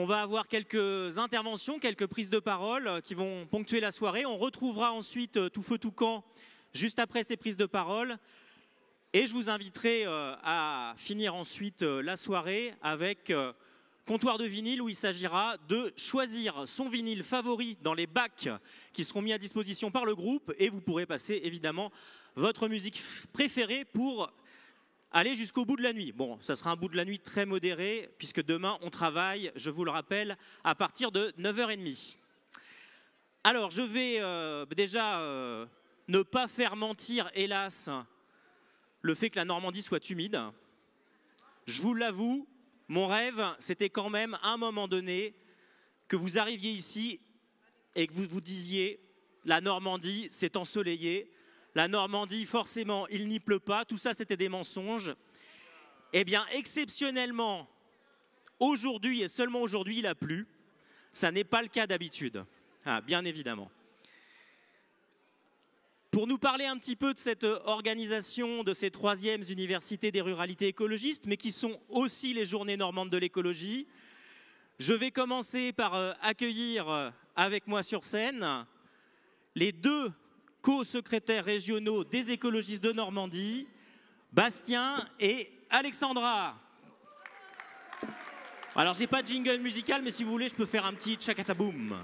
On va avoir quelques interventions, quelques prises de parole qui vont ponctuer la soirée. On retrouvera ensuite Tout Feu Tout Camp juste après ces prises de parole. Et je vous inviterai à finir ensuite la soirée avec Comptoir de vinyle où il s'agira de choisir son vinyle favori dans les bacs qui seront mis à disposition par le groupe et vous pourrez passer évidemment votre musique préférée pour aller jusqu'au bout de la nuit. Bon, ça sera un bout de la nuit très modéré puisque demain on travaille, je vous le rappelle, à partir de 9h30. Alors je vais déjà ne pas faire mentir, hélas, le fait que la Normandie soit humide. Je vous l'avoue, mon rêve, c'était quand même, à un moment donné, que vous arriviez ici et que vous vous disiez « la Normandie, c'est ensoleillé, la Normandie, forcément, il n'y pleut pas », tout ça, c'était des mensonges. Eh bien, exceptionnellement, aujourd'hui et seulement aujourd'hui, il a plu. Ça n'est pas le cas d'habitude, bien évidemment. Pour nous parler un petit peu de cette organisation de ces 3e universités des ruralités écologistes, mais qui sont aussi les journées normandes de l'écologie, je vais commencer par accueillir avec moi sur scène les 2 co-secrétaires régionaux des écologistes de Normandie, Bastien et Alexandra. Alors, j'ai pas de jingle musical, mais si vous voulez, je peux faire un petit tchakataboum.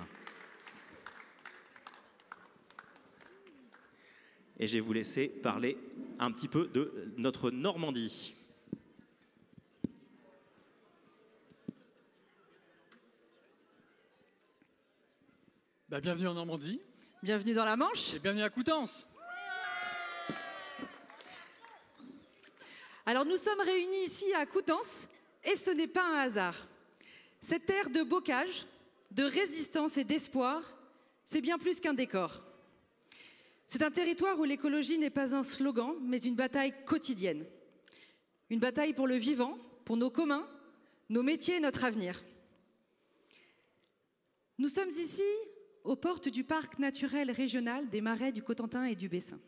Et je vais vous laisser parler un petit peu de notre Normandie. Bienvenue en Normandie. Bienvenue dans la Manche. Et bienvenue à Coutances. Alors nous sommes réunis ici à Coutances et ce n'est pas un hasard. Cette terre de bocage, de résistance et d'espoir, c'est bien plus qu'un décor. C'est un territoire où l'écologie n'est pas un slogan, mais une bataille quotidienne. Une bataille pour le vivant, pour nos communs, nos métiers et notre avenir. Nous sommes ici aux portes du parc naturel régional des Marais du Cotentin et du Bessin.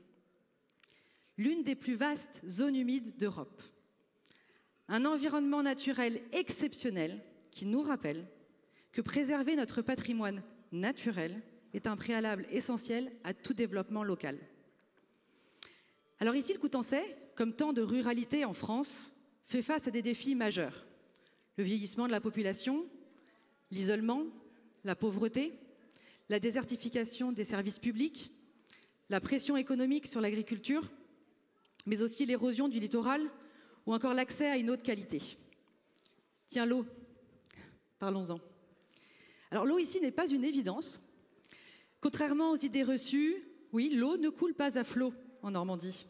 L'une des plus vastes zones humides d'Europe. Un environnement naturel exceptionnel qui nous rappelle que préserver notre patrimoine naturel est un préalable essentiel à tout développement local. Alors ici, le Coutançais, comme tant de ruralités en France, fait face à des défis majeurs. Le vieillissement de la population, l'isolement, la pauvreté, la désertification des services publics, la pression économique sur l'agriculture, mais aussi l'érosion du littoral ou encore l'accès à une eau de qualité. Tiens, l'eau, parlons-en. Alors l'eau ici n'est pas une évidence. Contrairement aux idées reçues, oui, l'eau ne coule pas à flot en Normandie.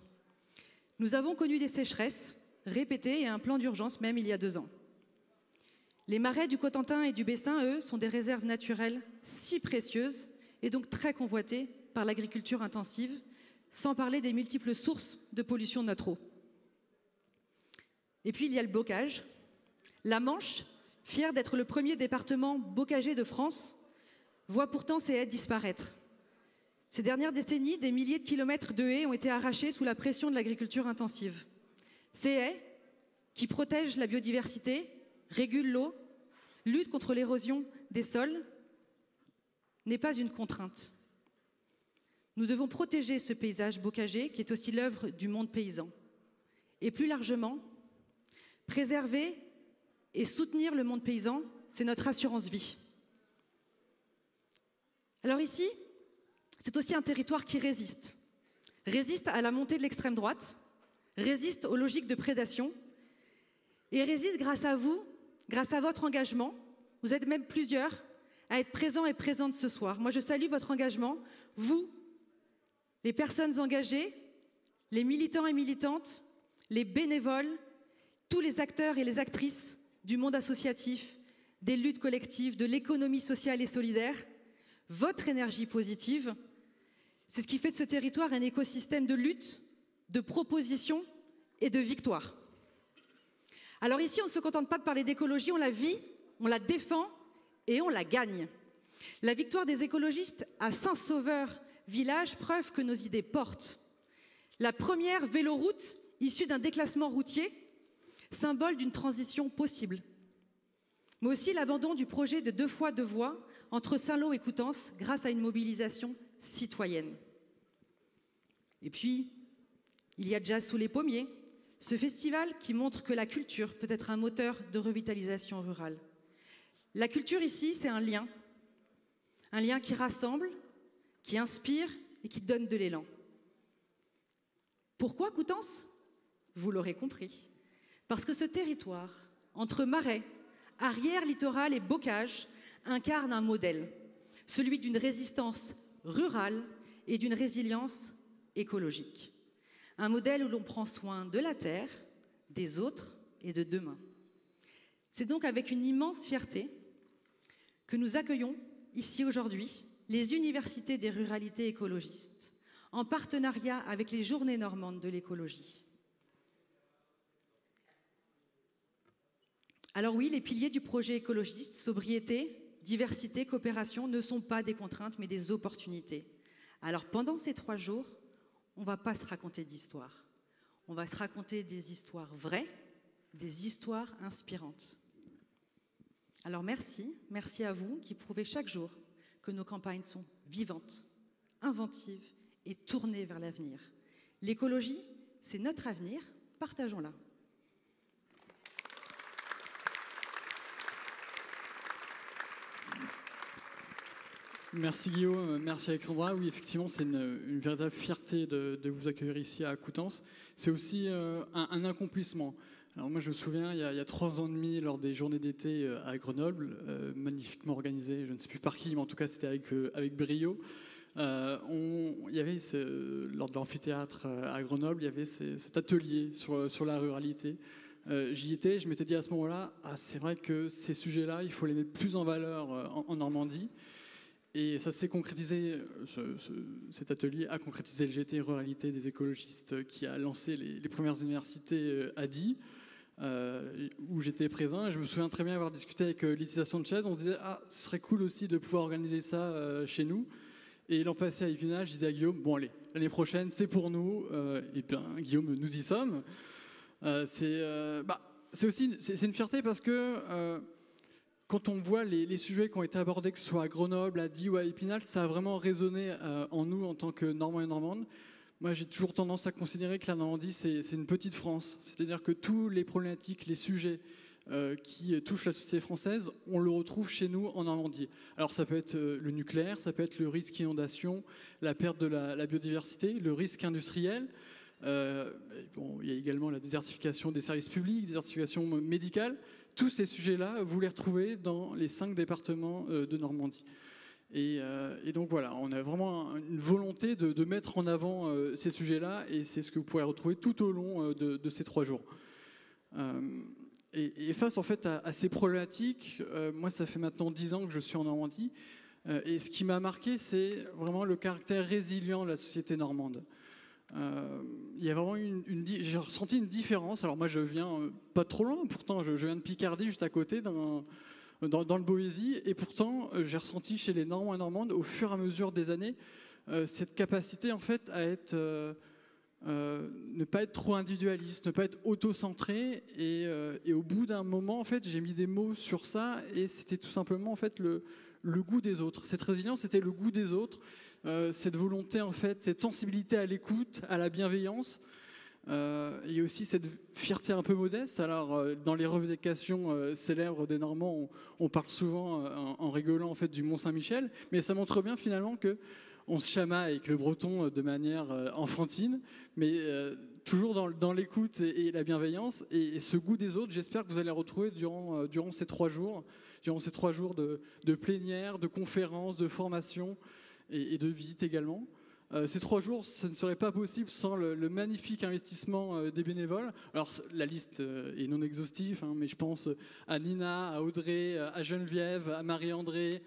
Nous avons connu des sécheresses répétées et un plan d'urgence même il y a 2 ans. Les marais du Cotentin et du Bessin, eux, sont des réserves naturelles si précieuses et donc très convoitées par l'agriculture intensive, sans parler des multiples sources de pollution de notre eau. Et puis il y a le bocage. La Manche, fière d'être le premier département bocager de France, voit pourtant ses haies disparaître. Ces dernières décennies, des milliers de kilomètres de haies ont été arrachés sous la pression de l'agriculture intensive. Ces haies, qui protègent la biodiversité, régulent l'eau, luttent contre l'érosion des sols, n'est pas une contrainte. Nous devons protéger ce paysage bocager qui est aussi l'œuvre du monde paysan. Et plus largement, préserver et soutenir le monde paysan, c'est notre assurance vie. Alors ici, c'est aussi un territoire qui résiste à la montée de l'extrême droite, résiste aux logiques de prédation et résiste grâce à vous, grâce à votre engagement. Vous êtes même plusieurs à être présents et présentes ce soir. Moi, je salue votre engagement, vous, les personnes engagées, les militants et militantes, les bénévoles, tous les acteurs et les actrices du monde associatif, des luttes collectives, de l'économie sociale et solidaire. Votre énergie positive, c'est ce qui fait de ce territoire un écosystème de lutte, de propositions et de victoire. Alors ici, on ne se contente pas de parler d'écologie, on la vit, on la défend et on la gagne. La victoire des écologistes à Saint-Sauveur, village, preuve que nos idées portent. La première véloroute issue d'un déclassement routier, symbole d'une transition possible. mais aussi l'abandon du projet de 2 fois 2 voies entre Saint-Lô et Coutances grâce à une mobilisation citoyenne. Et puis, il y a Jazz sous les pommiers, ce festival qui montre que la culture peut être un moteur de revitalisation rurale. La culture ici, c'est un lien qui rassemble, qui inspire et qui donne de l'élan. Pourquoi Coutances? Vous l'aurez compris. Parce que ce territoire, entre marais, arrière-littoral et bocage, incarne un modèle, celui d'une résistance rurale et d'une résilience écologique. Un modèle où l'on prend soin de la terre, des autres et de demain. C'est donc avec une immense fierté que nous accueillons ici aujourd'hui les universités des ruralités écologistes, en partenariat avec les Journées normandes de l'écologie. Alors oui, les piliers du projet écologiste, sobriété, diversité, coopération, ne sont pas des contraintes, mais des opportunités. Alors pendant ces 3 jours, on ne va pas se raconter d'histoires. On va se raconter des histoires vraies, des histoires inspirantes. Alors merci à vous qui prouvez chaque jour que nos campagnes sont vivantes, inventives et tournées vers l'avenir. L'écologie, c'est notre avenir, partageons-la. Merci Guillaume, merci Alexandra. Oui, effectivement, c'est une véritable fierté de vous accueillir ici à Coutances. C'est aussi un accomplissement. Alors moi, je me souviens, il y a 3 ans et demi, lors des journées d'été à Grenoble, magnifiquement organisées, je ne sais plus par qui, mais en tout cas, c'était avec brio. Il y avait, lors de l'amphithéâtre à Grenoble, il y avait cet atelier sur la ruralité. J'y étais, je m'étais dit à ce moment-là, c'est vrai que ces sujets-là, il faut les mettre plus en valeur en Normandie. Et ça s'est concrétisé, cet atelier a concrétisé le GT Ruralité des écologistes qui a lancé les premières universités à Die, où j'étais présent. Et je me souviens très bien avoir discuté avec Laetitia Sanchez. On se disait, ce serait cool aussi de pouvoir organiser ça chez nous. Et l'an passé à Épinal, je disais à Guillaume, bon allez, l'année prochaine, c'est pour nous. Et bien, Guillaume, nous y sommes. C'est une fierté parce que quand on voit les sujets qui ont été abordés, que ce soit à Grenoble, à Die ou à Épinal, ça a vraiment résonné en nous en tant que Normands et Normandes. Moi, j'ai toujours tendance à considérer que la Normandie, c'est une petite France. C'est-à-dire que tous les problématiques, les sujets qui touchent la société française, on le retrouve chez nous en Normandie. Alors ça peut être le nucléaire, ça peut être le risque inondation, la perte de la biodiversité, le risque industriel. Il y a également la désertification des services publics, désertification médicale. Tous ces sujets-là, vous les retrouvez dans les 5 départements de Normandie. Et donc voilà, on a vraiment une volonté de mettre en avant ces sujets-là, et c'est ce que vous pourrez retrouver tout au long de ces 3 jours. Et face en fait à ces problématiques, moi ça fait maintenant 10 ans que je suis en Normandie, et ce qui m'a marqué, c'est vraiment le caractère résilient de la société normande. Il y a vraiment j'ai ressenti une différence. Alors moi je viens pas trop loin, pourtant je viens de Picardie, juste à côté, dans le Boésie, et pourtant j'ai ressenti chez les Normands et Normandes au fur et à mesure des années cette capacité en fait à être ne pas être trop individualiste, ne pas être auto-centré, et au bout d'un moment en fait j'ai mis des mots sur ça, et c'était tout simplement en fait le goût des autres. Cette résilience, c'était le goût des autres. Cette volonté, en fait, cette sensibilité à l'écoute, à la bienveillance, et aussi cette fierté un peu modeste. Alors, dans les revendications célèbres des Normands, on parle souvent, en rigolant, en fait, du Mont-Saint-Michel, mais ça montre bien, finalement, qu'on se chamaille avec le breton de manière enfantine, mais toujours dans l'écoute et la bienveillance, et ce goût des autres, j'espère que vous allez retrouver durant ces 3 jours, de plénières, de conférences, de formations, et de visite également. Ces 3 jours, ce ne serait pas possible sans le magnifique investissement des bénévoles. Alors la liste est non exhaustive, mais je pense à Nina, à Audrey, à Geneviève, à Marie-André,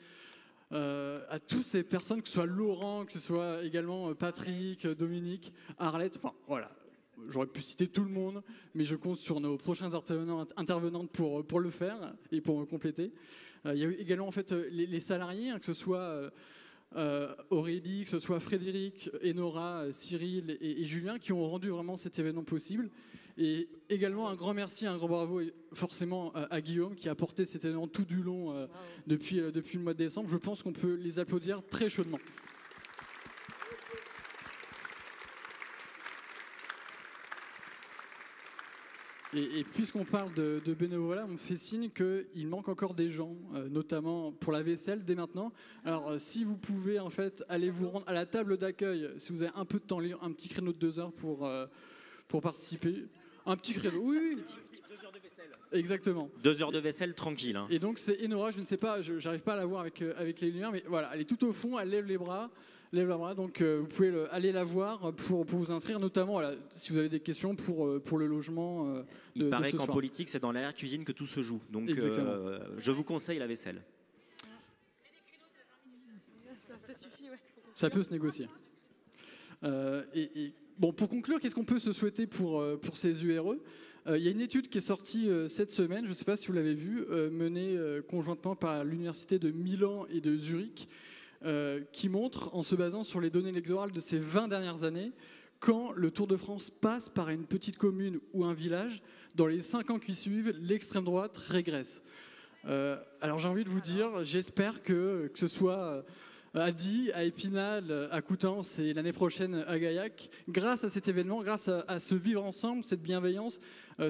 à toutes ces personnes, que ce soit Laurent, que ce soit également Patrick, Dominique, Arlette, enfin voilà. J'aurais pu citer tout le monde, mais je compte sur nos prochains intervenantes pour le faire et pour compléter. Il y a également en fait les salariés, que ce soit Aurélie, que ce soit Frédéric, Enora, Cyril et Julien qui ont rendu vraiment cet événement possible. Et également un grand merci, un grand bravo forcément à Guillaume qui a porté cet événement tout du long depuis le mois de décembre. Je pense qu'on peut les applaudir très chaudement. Et puisqu'on parle de bénévolat, on me fait signe qu'il manque encore des gens, notamment pour la vaisselle dès maintenant. Alors si vous pouvez en fait aller vous rendre à la table d'accueil, si vous avez un peu de temps libre, un petit créneau de 2 heures pour participer. Un petit créneau, oui. 2 heures de vaisselle. Exactement. 2 heures de vaisselle tranquille. Hein. Et donc c'est Enora, je ne sais pas, j'arrive pas à la voir avec les lumières, mais voilà, elle est tout au fond, elle lève les bras. Donc vous pouvez aller la voir pour vous inscrire, notamment voilà, si vous avez des questions pour le logement. Il paraît qu'en politique, c'est dans l'arrière-cuisine que tout se joue. Donc je vous conseille la vaisselle. Ça suffit, ouais. Ça peut se négocier. Bon, pour conclure, qu'est-ce qu'on peut se souhaiter pour ces URE ? Il y a une étude qui est sortie cette semaine, je ne sais pas si vous l'avez vue, menée conjointement par l'université de Milan et de Zurich, qui montre, en se basant sur les données électorales de ces 20 dernières années, quand le Tour de France passe par une petite commune ou un village, dans les 5 ans qui suivent, l'extrême droite régresse. Alors j'ai envie de vous dire, j'espère que ce soit à Die, à Épinal, à Coutances et l'année prochaine à Gaillac, grâce à cet événement, grâce à ce vivre ensemble, cette bienveillance,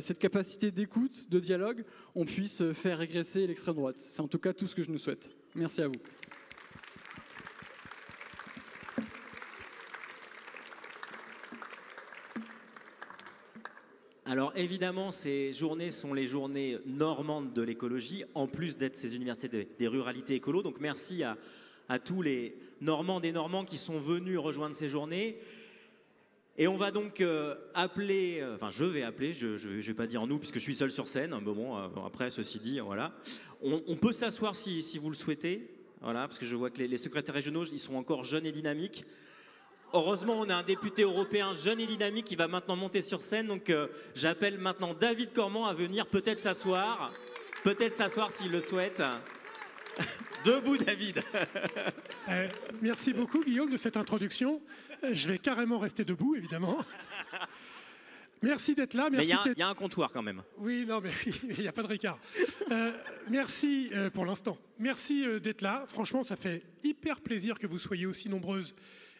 cette capacité d'écoute, de dialogue, on puisse faire régresser l'extrême droite. C'est en tout cas tout ce que je nous souhaite. Merci à vous. Alors évidemment, ces journées sont les journées normandes de l'écologie, en plus d'être ces universités des ruralités écolo. Donc merci à tous les Normandes et Normands qui sont venus rejoindre ces journées. Et on va donc appeler, enfin je vais appeler, je vais pas dire nous puisque je suis seul sur scène, mais bon, après ceci dit, voilà. On peut s'asseoir si vous le souhaitez, voilà, parce que je vois que les secrétaires régionaux, ils sont encore jeunes et dynamiques. Heureusement, on a un député européen jeune et dynamique qui va maintenant monter sur scène. Donc, j'appelle maintenant David Cormand à venir peut-être s'asseoir s'il le souhaite. Debout, David. Merci beaucoup, Guillaume, de cette introduction. Je vais carrément rester debout, évidemment. Merci d'être là. Merci, mais il y a un comptoir quand même. Oui, non, mais il n'y a pas de ricard. Merci pour l'instant. Merci d'être là. Franchement, ça fait hyper plaisir que vous soyez aussi nombreuses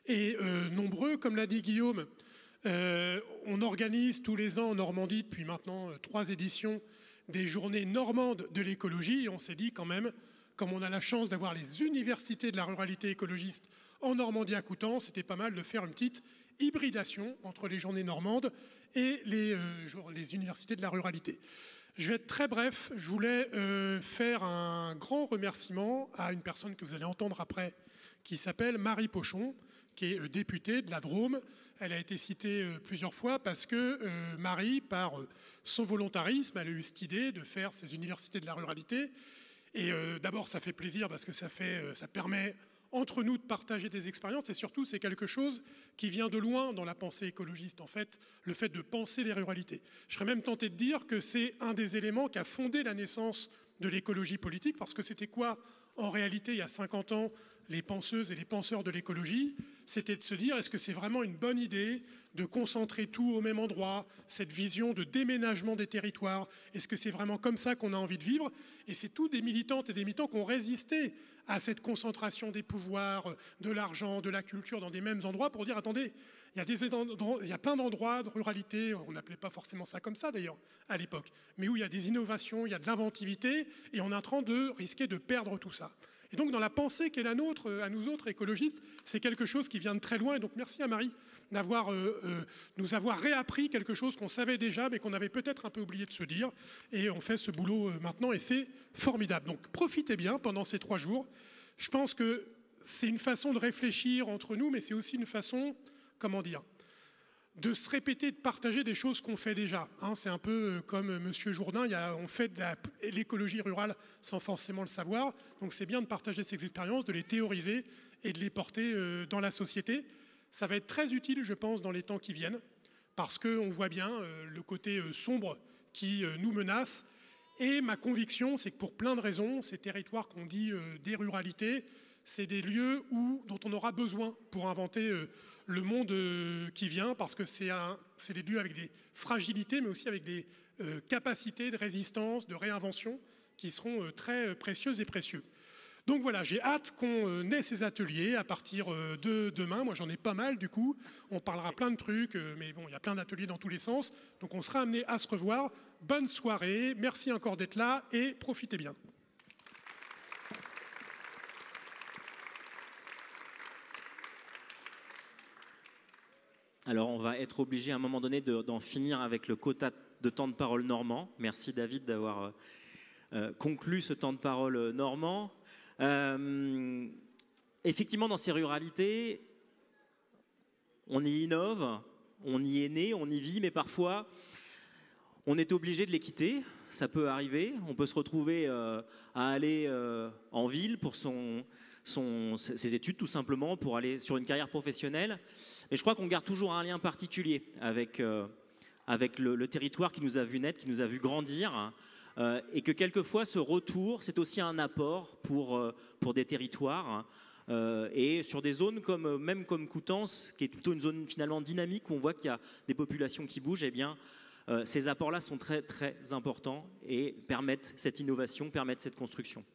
et nombreux. Comme l'a dit Guillaume, on organise tous les ans en Normandie, depuis maintenant 3 éditions, des journées normandes de l'écologie. Et on s'est dit quand même, comme on a la chance d'avoir les universités de la ruralité écologiste en Normandie à Coutances, c'était pas mal de faire une petite hybridation entre les journées normandes et les universités de la ruralité. Je vais être très bref. Je voulais faire un grand remerciement à une personne que vous allez entendre après, qui s'appelle Marie Pochon, qui est députée de la Drôme. Elle a été citée plusieurs fois parce que Marie, par son volontarisme, elle a eu cette idée de faire ces universités de la ruralité. Et d'abord, ça fait plaisir parce que ça permet entre nous de partager des expériences, et surtout, c'est quelque chose qui vient de loin dans la pensée écologiste, en fait, le fait de penser les ruralités. Je serais même tenté de dire que c'est un des éléments qui a fondé la naissance de l'écologie politique, parce que c'était quoi, en réalité, il y a 50 ans, les penseuses et les penseurs de l'écologie? C'était de se dire, est-ce que c'est vraiment une bonne idée de concentrer tout au même endroit, cette vision de déménagement des territoires? Est-ce que c'est vraiment comme ça qu'on a envie de vivre? Et c'est tous des militantes et des militants qui ont résisté à cette concentration des pouvoirs, de l'argent, de la culture dans des mêmes endroits pour dire, attendez, il y a plein d'endroits de ruralité, on n'appelait pas forcément ça comme ça d'ailleurs à l'époque, mais où il y a des innovations, il y a de l'inventivité, et on est en train de risquer de perdre tout ça. Et donc dans la pensée qui est la nôtre, à nous autres écologistes, c'est quelque chose qui vient de très loin. Et donc merci à Marie nous avoir réappris quelque chose qu'on savait déjà, mais qu'on avait peut-être un peu oublié de se dire. Et on fait ce boulot maintenant, et c'est formidable. Donc profitez bien pendant ces 3 jours. Je pense que c'est une façon de réfléchir entre nous, mais c'est aussi une façon, comment dire, de se répéter, de partager des choses qu'on fait déjà. C'est un peu comme Monsieur Jourdain, on fait de l'écologie rurale sans forcément le savoir. Donc c'est bien de partager ces expériences, de les théoriser et de les porter dans la société. Ça va être très utile, je pense, dans les temps qui viennent, parce qu'on voit bien le côté sombre qui nous menace. Et ma conviction, c'est que pour plein de raisons, ces territoires qu'on dit des ruralités, c'est des lieux dont on aura besoin pour inventer le monde qui vient, parce que c'est des lieux avec des fragilités, mais aussi avec des capacités de résistance, de réinvention, qui seront très précieuses et précieux. Donc voilà, j'ai hâte qu'on ait ces ateliers à partir de demain. Moi, j'en ai pas mal, du coup. On parlera plein de trucs, mais bon, il y a plein d'ateliers dans tous les sens. Donc on sera amené à se revoir. Bonne soirée, merci encore d'être là et profitez bien. Alors, on va être obligé à un moment donné d'en finir avec le quota de temps de parole normand. Merci David d'avoir conclu ce temps de parole normand. Effectivement, dans ces ruralités, on y innove, on y est né, on y vit, mais parfois, on est obligé de les quitter. Ça peut arriver. On peut se retrouver à aller en ville pour ses études, tout simplement, pour aller sur une carrière professionnelle. Et je crois qu'on garde toujours un lien particulier avec le territoire qui nous a vu naître, qui nous a vu grandir. Et que quelquefois, ce retour, c'est aussi un apport pour des territoires. Et sur des zones même comme Coutances, qui est plutôt une zone finalement dynamique, où on voit qu'il y a des populations qui bougent, eh bien, ces apports-là sont très, très importants et permettent cette innovation, permettent cette construction.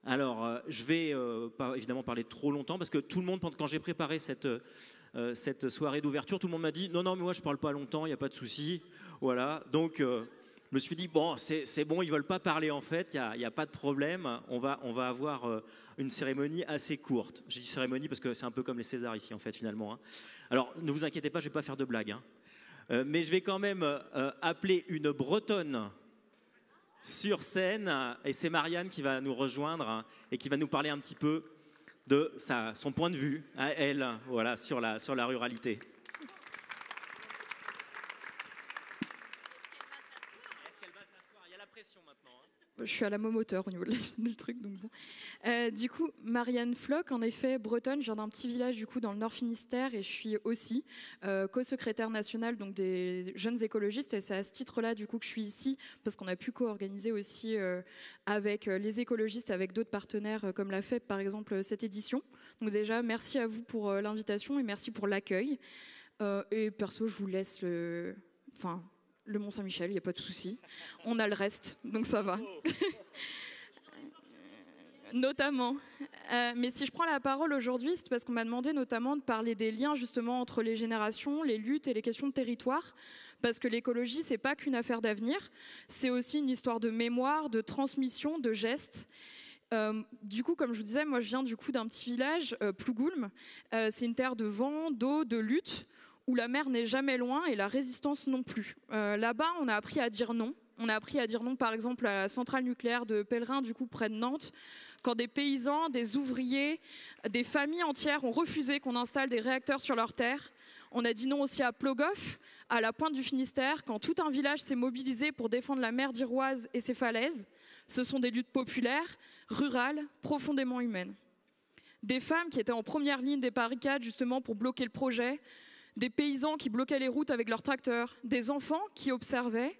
Alors, je vais pas évidemment parler trop longtemps, parce que tout le monde, quand j'ai préparé cette soirée d'ouverture, tout le monde m'a dit « Non, mais moi, je ne parle pas longtemps, il n'y a pas de souci. » Voilà, donc je me suis dit « Bon, c'est bon, ils ne veulent pas parler en fait, il n'y a pas de problème. On va avoir une cérémonie assez courte. » Je dis cérémonie parce que c'est un peu comme les Césars ici, en fait, finalement. Hein. Alors, ne vous inquiétez pas, je ne vais pas faire de blagues. Hein. Mais je vais quand même appeler une Bretonne sur scène, et c'est Marianne qui va nous rejoindre et qui va nous parler un petit peu de son point de vue à elle, voilà, sur la ruralité. Est-ce qu'elle va s'asseoir ? Il y a la pression maintenant. Hein. Je suis à la même hauteur au niveau du truc, donc bon. Du coup, Marianne Floch, en effet, bretonne, je viens d'un petit village du coup dans le Nord Finistère, et je suis aussi co-secrétaire nationale donc des jeunes écologistes, et c'est à ce titre-là du coup que je suis ici, parce qu'on a pu co-organiser aussi avec les écologistes, avec d'autres partenaires comme la FEP par exemple, cette édition. Donc déjà, merci à vous pour l'invitation et merci pour l'accueil. Et perso, je vous laisse le Mont-Saint-Michel, il n'y a pas de souci. On a le reste, donc ça va. Notamment. Mais si je prends la parole aujourd'hui, c'est parce qu'on m'a demandé notamment de parler des liens justement entre les générations, les luttes et les questions de territoire. Parce que l'écologie, c'est pas qu'une affaire d'avenir, c'est aussi une histoire de mémoire, de transmission, de gestes. Du coup, comme je vous disais, moi je viens du coup d'un petit village, Plougoulm. C'est une terre de vent, d'eau, de lutte, où la mer n'est jamais loin et la résistance non plus. Là-bas, on a appris à dire non. On a appris à dire non, par exemple, à la centrale nucléaire de Pellerin, du coup, près de Nantes, quand des paysans, des ouvriers, des familles entières ont refusé qu'on installe des réacteurs sur leurs terres. On a dit non aussi à Plogoff, à la pointe du Finistère, quand tout un village s'est mobilisé pour défendre la mer d'Iroise et ses falaises. Ce sont des luttes populaires, rurales, profondément humaines. Des femmes qui étaient en première ligne des barricades, justement, pour bloquer le projet, des paysans qui bloquaient les routes avec leurs tracteurs, des enfants qui observaient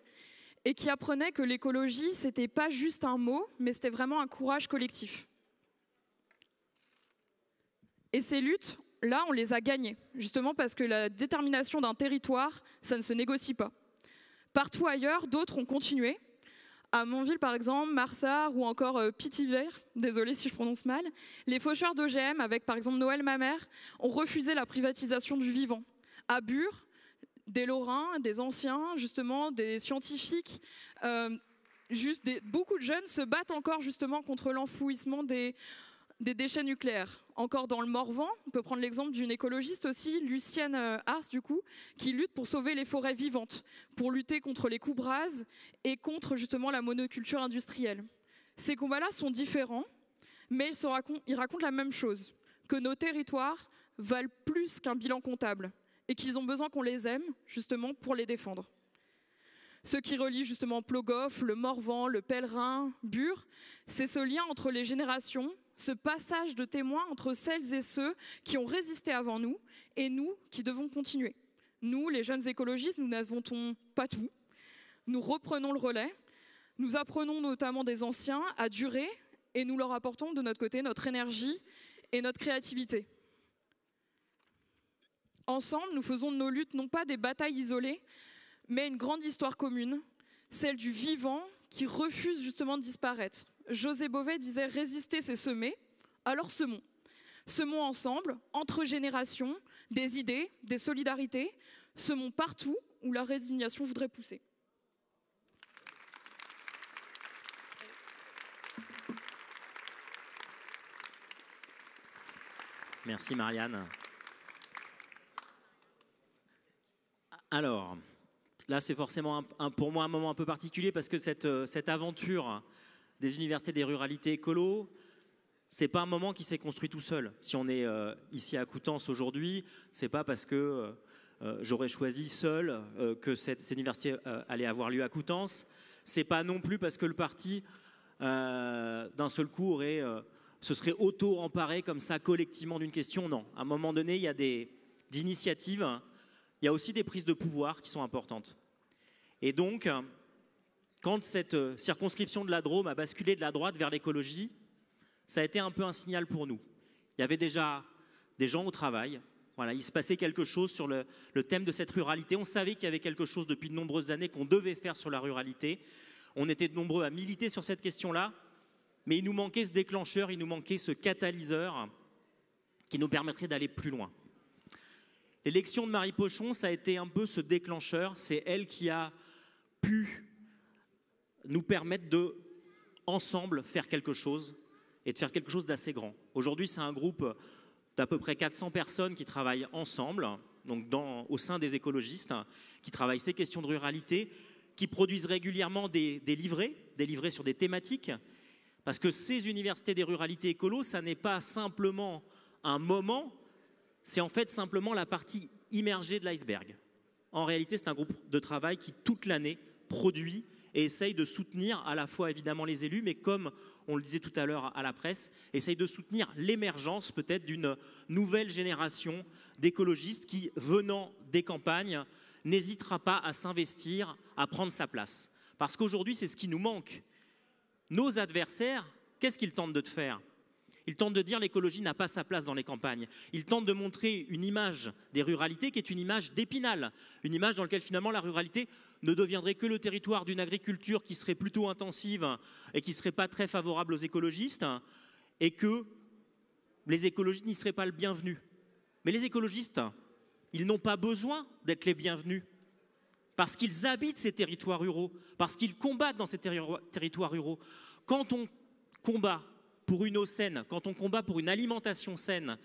et qui apprenaient que l'écologie, c'était pas juste un mot, mais c'était vraiment un courage collectif. Et ces luttes, là, on les a gagnées, justement parce que la détermination d'un territoire, ça ne se négocie pas. Partout ailleurs, d'autres ont continué. À Montville, par exemple, Marsart ou encore Pithiviers, désolé si je prononce mal, les faucheurs d'OGM, avec par exemple Noël Mamère, ont refusé la privatisation du vivant. À Bure, des Lorrains, des anciens, justement, des scientifiques, beaucoup de jeunes se battent encore justement contre l'enfouissement des déchets nucléaires. Encore dans le Morvan, on peut prendre l'exemple d'une écologiste aussi, Lucienne Ars, du coup, qui lutte pour sauver les forêts vivantes, pour lutter contre les coups rases et contre justement la monoculture industrielle. Ces combats-là sont différents, mais ils racontent la même chose, que nos territoires valent plus qu'un bilan comptable et qu'ils ont besoin qu'on les aime, justement, pour les défendre. Ce qui relie justement Plogoff, le Morvan, le Pellerin, Bure, c'est ce lien entre les générations, ce passage de témoins entre celles et ceux qui ont résisté avant nous et nous qui devons continuer. Nous, les jeunes écologistes, nous n'avons pas tout. Nous reprenons le relais. Nous apprenons notamment des anciens à durer et nous leur apportons de notre côté notre énergie et notre créativité. Ensemble, nous faisons de nos luttes non pas des batailles isolées, mais une grande histoire commune, celle du vivant qui refuse justement de disparaître. José Bové disait « Résister, c'est semer », alors semons. Semons ensemble, entre générations, des idées, des solidarités, semons partout où la résignation voudrait pousser. Merci Marianne. Alors, là c'est forcément pour moi un moment un peu particulier parce que cette aventure des universités des ruralités écolo, c'est pas un moment qui s'est construit tout seul. Si on est ici à Coutances aujourd'hui, c'est pas parce que j'aurais choisi seul que cette université allait avoir lieu à Coutances. C'est pas non plus parce que le parti d'un seul coup se serait auto-emparé comme ça collectivement d'une question. Non, à un moment donné, il y a des initiatives, il y a aussi des prises de pouvoir qui sont importantes. Et donc, quand cette circonscription de la Drôme a basculé de la droite vers l'écologie, ça a été un peu un signal pour nous. Il y avait déjà des gens au travail. Voilà, il se passait quelque chose sur le thème de cette ruralité. On savait qu'il y avait quelque chose depuis de nombreuses années qu'on devait faire sur la ruralité. On était de nombreux à militer sur cette question-là, mais il nous manquait ce déclencheur, il nous manquait ce catalyseur qui nous permettrait d'aller plus loin. L'élection de Marie Pochon, ça a été un peu ce déclencheur. C'est elle qui a pu nous permettre de, ensemble, faire quelque chose et de faire quelque chose d'assez grand. Aujourd'hui, c'est un groupe d'à peu près 400 personnes qui travaillent ensemble, donc au sein des écologistes, qui travaillent ces questions de ruralité, qui produisent régulièrement des livrets sur des thématiques, parce que ces universités des ruralités écolo, ça n'est pas simplement un moment, c'est en fait simplement la partie immergée de l'iceberg. En réalité, c'est un groupe de travail qui, toute l'année, produit et essaye de soutenir à la fois évidemment les élus, mais comme on le disait tout à l'heure à la presse, essaye de soutenir l'émergence peut-être d'une nouvelle génération d'écologistes qui, venant des campagnes, n'hésitera pas à s'investir, à prendre sa place. Parce qu'aujourd'hui, c'est ce qui nous manque. Nos adversaires, qu'est-ce qu'ils tentent de faire ? Ils tentent de dire l'écologie n'a pas sa place dans les campagnes. Ils tentent de montrer une image des ruralités qui est une image d'Épinal, une image dans laquelle finalement la ruralité ne deviendrait que le territoire d'une agriculture qui serait plutôt intensive et qui ne serait pas très favorable aux écologistes, et que les écologistes n'y seraient pas le bienvenu. Mais les écologistes, ils n'ont pas besoin d'être les bienvenus, parce qu'ils habitent ces territoires ruraux, parce qu'ils combattent dans ces territoires ruraux. Quand on combat pour une eau saine, quand on combat pour une alimentation saine,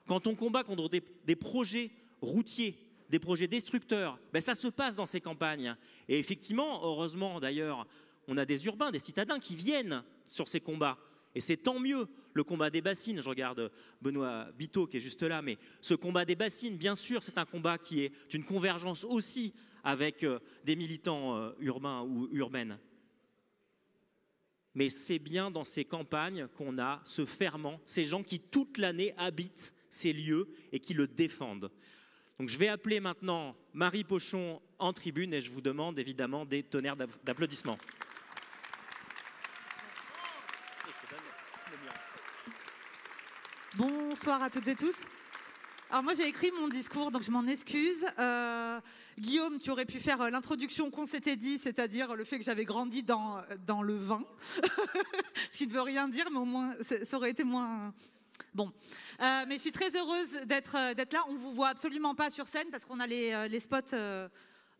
quand on combat contre des projets routiers, des projets destructeurs, ben ça se passe dans ces campagnes. Et effectivement, heureusement d'ailleurs, on a des urbains, des citadins qui viennent sur ces combats. Et c'est tant mieux, le combat des bassines. Je regarde Benoît Biteau qui est juste là, mais ce combat des bassines, bien sûr, c'est un combat qui est une convergence aussi avec des militants urbains ou urbaines. Mais c'est bien dans ces campagnes qu'on a ce ferment, ces gens qui toute l'année habitent ces lieux et qui le défendent. Donc je vais appeler maintenant Marie Pochon en tribune et je vous demande évidemment des tonnerres d'applaudissements. Bonsoir à toutes et tous. Alors moi j'ai écrit mon discours, donc je m'en excuse. Guillaume, tu aurais pu faire l'introduction qu'on s'était dit, c'est-à-dire le fait que j'avais grandi dans le vin. Ce qui ne veut rien dire, mais au moins ça aurait été moins... Bon, mais je suis très heureuse d'être là. On ne vous voit absolument pas sur scène parce qu'on a les spots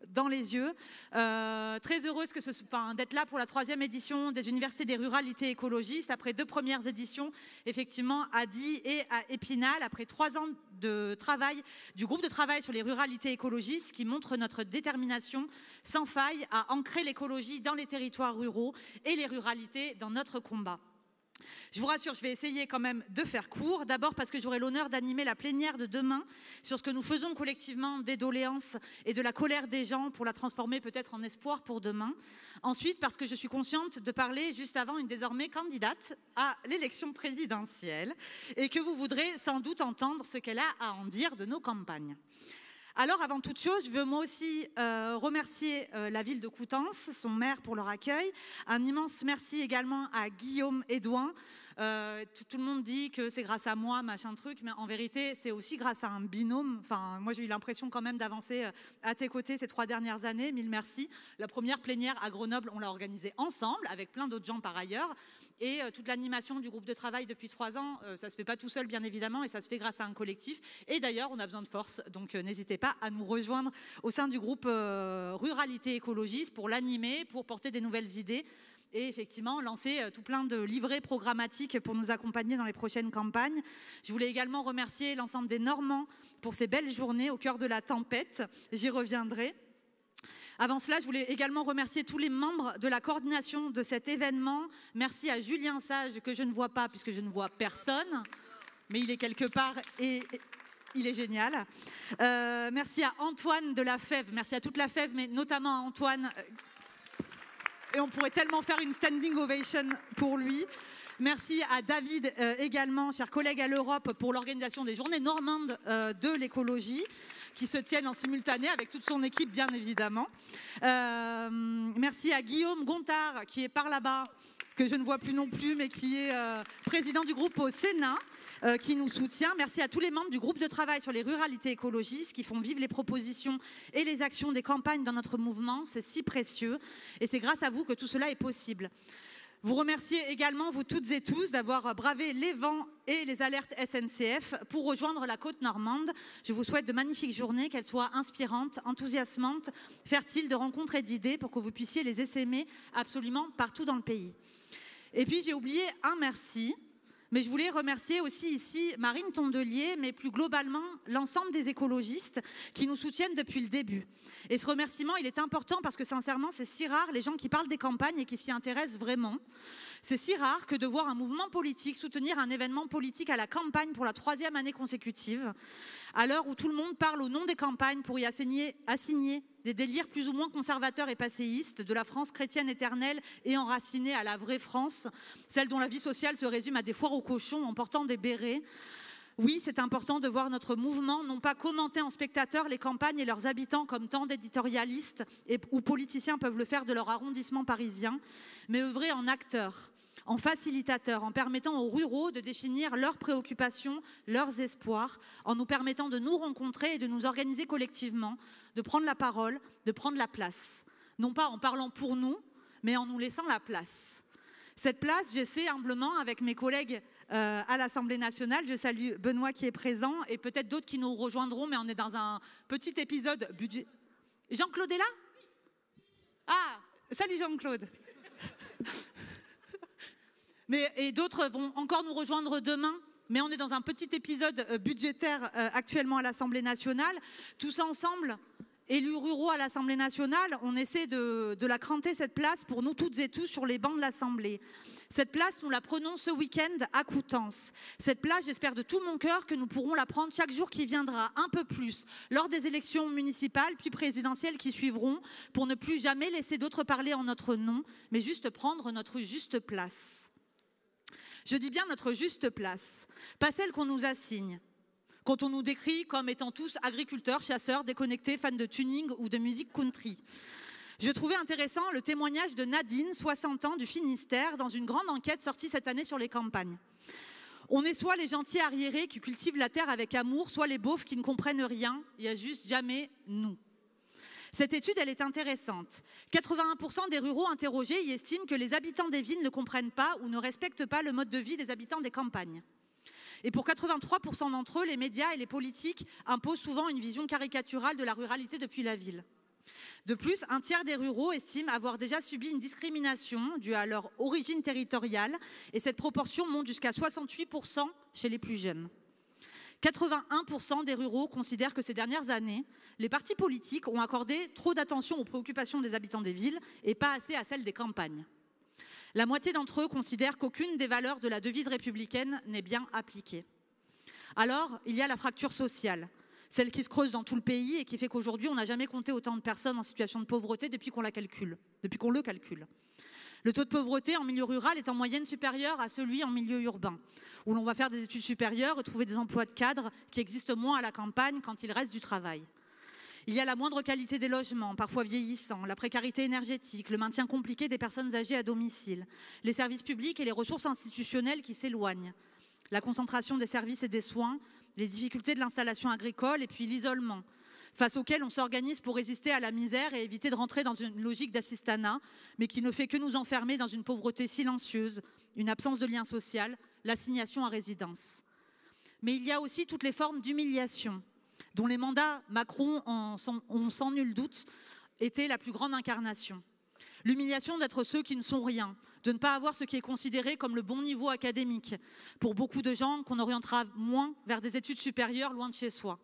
dans les yeux. Très heureuse d'être là pour la 3e édition des Universités des Ruralités Écologistes, après 2 premières éditions, effectivement, à Die et à Épinal, après 3 ans de travail du groupe de travail sur les ruralités écologistes qui montre notre détermination sans faille à ancrer l'écologie dans les territoires ruraux et les ruralités dans notre combat. Je vous rassure, je vais essayer quand même de faire court. D'abord parce que j'aurai l'honneur d'animer la plénière de demain sur ce que nous faisons collectivement des doléances et de la colère des gens pour la transformer peut-être en espoir pour demain. Ensuite parce que je suis consciente de parler juste avant une désormais candidate à l'élection présidentielle et que vous voudrez sans doute entendre ce qu'elle a à en dire de nos campagnes. Alors, avant toute chose, je veux moi aussi remercier la ville de Coutances, son maire pour leur accueil. Un immense merci également à Guillaume Edouin. Tout le monde dit que c'est grâce à moi, machin truc, mais en vérité, c'est aussi grâce à un binôme. Enfin, moi, j'ai eu l'impression quand même d'avancer à tes côtés ces 3 dernières années. Mille merci. La première plénière à Grenoble, on l'a organisée ensemble, avec plein d'autres gens par ailleurs. Et toute l'animation du groupe de travail depuis 3 ans, ça ne se fait pas tout seul, bien évidemment, et ça se fait grâce à un collectif. Et d'ailleurs, on a besoin de force, donc n'hésitez pas à nous rejoindre au sein du groupe Ruralité Écologiste pour l'animer, pour porter des nouvelles idées. Et effectivement, lancer tout plein de livrets programmatiques pour nous accompagner dans les prochaines campagnes. Je voulais également remercier l'ensemble des Normands pour ces belles journées au cœur de la tempête. J'y reviendrai. Avant cela, je voulais également remercier tous les membres de la coordination de cet événement. Merci à Julien Sage, que je ne vois pas puisque je ne vois personne, mais il est quelque part et il est génial. Merci à Antoine de la Fève, merci à toute la Fève, mais notamment à Antoine. Et on pourrait tellement faire une standing ovation pour lui. Merci à David également, cher collègue à l'Europe, pour l'organisation des journées normandes de l'écologie, qui se tiennent en simultané avec toute son équipe, bien évidemment. Merci à Guillaume Gontard, qui est par là-bas, que je ne vois plus non plus, mais qui est président du groupe au Sénat, qui nous soutient. Merci à tous les membres du groupe de travail sur les ruralités écologistes qui font vivre les propositions et les actions des campagnes dans notre mouvement. C'est si précieux et c'est grâce à vous que tout cela est possible. Vous remerciez également, vous toutes et tous, d'avoir bravé les vents et les alertes SNCF pour rejoindre la côte normande. Je vous souhaite de magnifiques journées, qu'elles soient inspirantes, enthousiasmantes, fertiles de rencontres et d'idées pour que vous puissiez les essaimer absolument partout dans le pays. Et puis j'ai oublié un merci. Mais je voulais remercier aussi ici Marine Tondelier, mais plus globalement l'ensemble des écologistes qui nous soutiennent depuis le début. Et ce remerciement, il est important parce que sincèrement, c'est si rare les gens qui parlent des campagnes et qui s'y intéressent vraiment. C'est si rare que de voir un mouvement politique soutenir un événement politique à la campagne pour la 3e année consécutive, à l'heure où tout le monde parle au nom des campagnes pour y assigner des délires plus ou moins conservateurs et passéistes, de la France chrétienne éternelle et enracinée à la vraie France, celle dont la vie sociale se résume à des foires aux cochons en portant des bérets. Oui, c'est important de voir notre mouvement non pas commenter en spectateur les campagnes et leurs habitants comme tant d'éditorialistes ou politiciens peuvent le faire de leur arrondissement parisien, mais œuvrer en acteurs, en facilitateurs, en permettant aux ruraux de définir leurs préoccupations, leurs espoirs, en nous permettant de nous rencontrer et de nous organiser collectivement, de prendre la parole, de prendre la place. Non pas en parlant pour nous, mais en nous laissant la place. Cette place, j'essaie humblement avec mes collègues à l'Assemblée nationale. Je salue Benoît qui est présent et peut-être d'autres qui nous rejoindront, mais on est dans un petit épisode budget. Jean-Claude est là ? Ah, salut Jean-Claude. Et d'autres vont encore nous rejoindre demain. Mais on est dans un petit épisode budgétaire actuellement à l'Assemblée nationale. Tous ensemble, élus ruraux à l'Assemblée nationale, on essaie de la cranter cette place pour nous toutes et tous sur les bancs de l'Assemblée. Cette place, nous la prenons ce week-end à Coutances. Cette place, j'espère de tout mon cœur que nous pourrons la prendre chaque jour qui viendra, un peu plus, lors des élections municipales puis présidentielles qui suivront, pour ne plus jamais laisser d'autres parler en notre nom, mais juste prendre notre juste place. Je dis bien notre juste place, pas celle qu'on nous assigne. Quand on nous décrit comme étant tous agriculteurs, chasseurs, déconnectés, fans de tuning ou de musique country. Je trouvais intéressant le témoignage de Nadine, 60 ans, du Finistère, dans une grande enquête sortie cette année sur les campagnes. On est soit les gentils arriérés qui cultivent la terre avec amour, soit les beaufs qui ne comprennent rien, il n'y a juste jamais nous. Cette étude, elle est intéressante. 81% des ruraux interrogés y estiment que les habitants des villes ne comprennent pas ou ne respectent pas le mode de vie des habitants des campagnes. Et pour 83% d'entre eux, les médias et les politiques imposent souvent une vision caricaturale de la ruralité depuis la ville. De plus, un tiers des ruraux estiment avoir déjà subi une discrimination due à leur origine territoriale et cette proportion monte jusqu'à 68% chez les plus jeunes. 81% des ruraux considèrent que ces dernières années, les partis politiques ont accordé trop d'attention aux préoccupations des habitants des villes et pas assez à celles des campagnes. La moitié d'entre eux considèrent qu'aucune des valeurs de la devise républicaine n'est bien appliquée. Alors, il y a la fracture sociale, celle qui se creuse dans tout le pays et qui fait qu'aujourd'hui, on n'a jamais compté autant de personnes en situation de pauvreté depuis qu'on le calcule. Le taux de pauvreté en milieu rural est en moyenne supérieur à celui en milieu urbain, où l'on va faire des études supérieures et trouver des emplois de cadres qui existent moins à la campagne quand il reste du travail. Il y a la moindre qualité des logements, parfois vieillissants, la précarité énergétique, le maintien compliqué des personnes âgées à domicile, les services publics et les ressources institutionnelles qui s'éloignent, la concentration des services et des soins, les difficultés de l'installation agricole et puis l'isolement, face auquel on s'organise pour résister à la misère et éviter de rentrer dans une logique d'assistanat, mais qui ne fait que nous enfermer dans une pauvreté silencieuse, une absence de lien social, l'assignation à résidence. Mais il y a aussi toutes les formes d'humiliation, dont les mandats Macron ont sans nul doute été la plus grande incarnation. L'humiliation d'être ceux qui ne sont rien, de ne pas avoir ce qui est considéré comme le bon niveau académique, pour beaucoup de gens qu'on orientera moins vers des études supérieures loin de chez soi.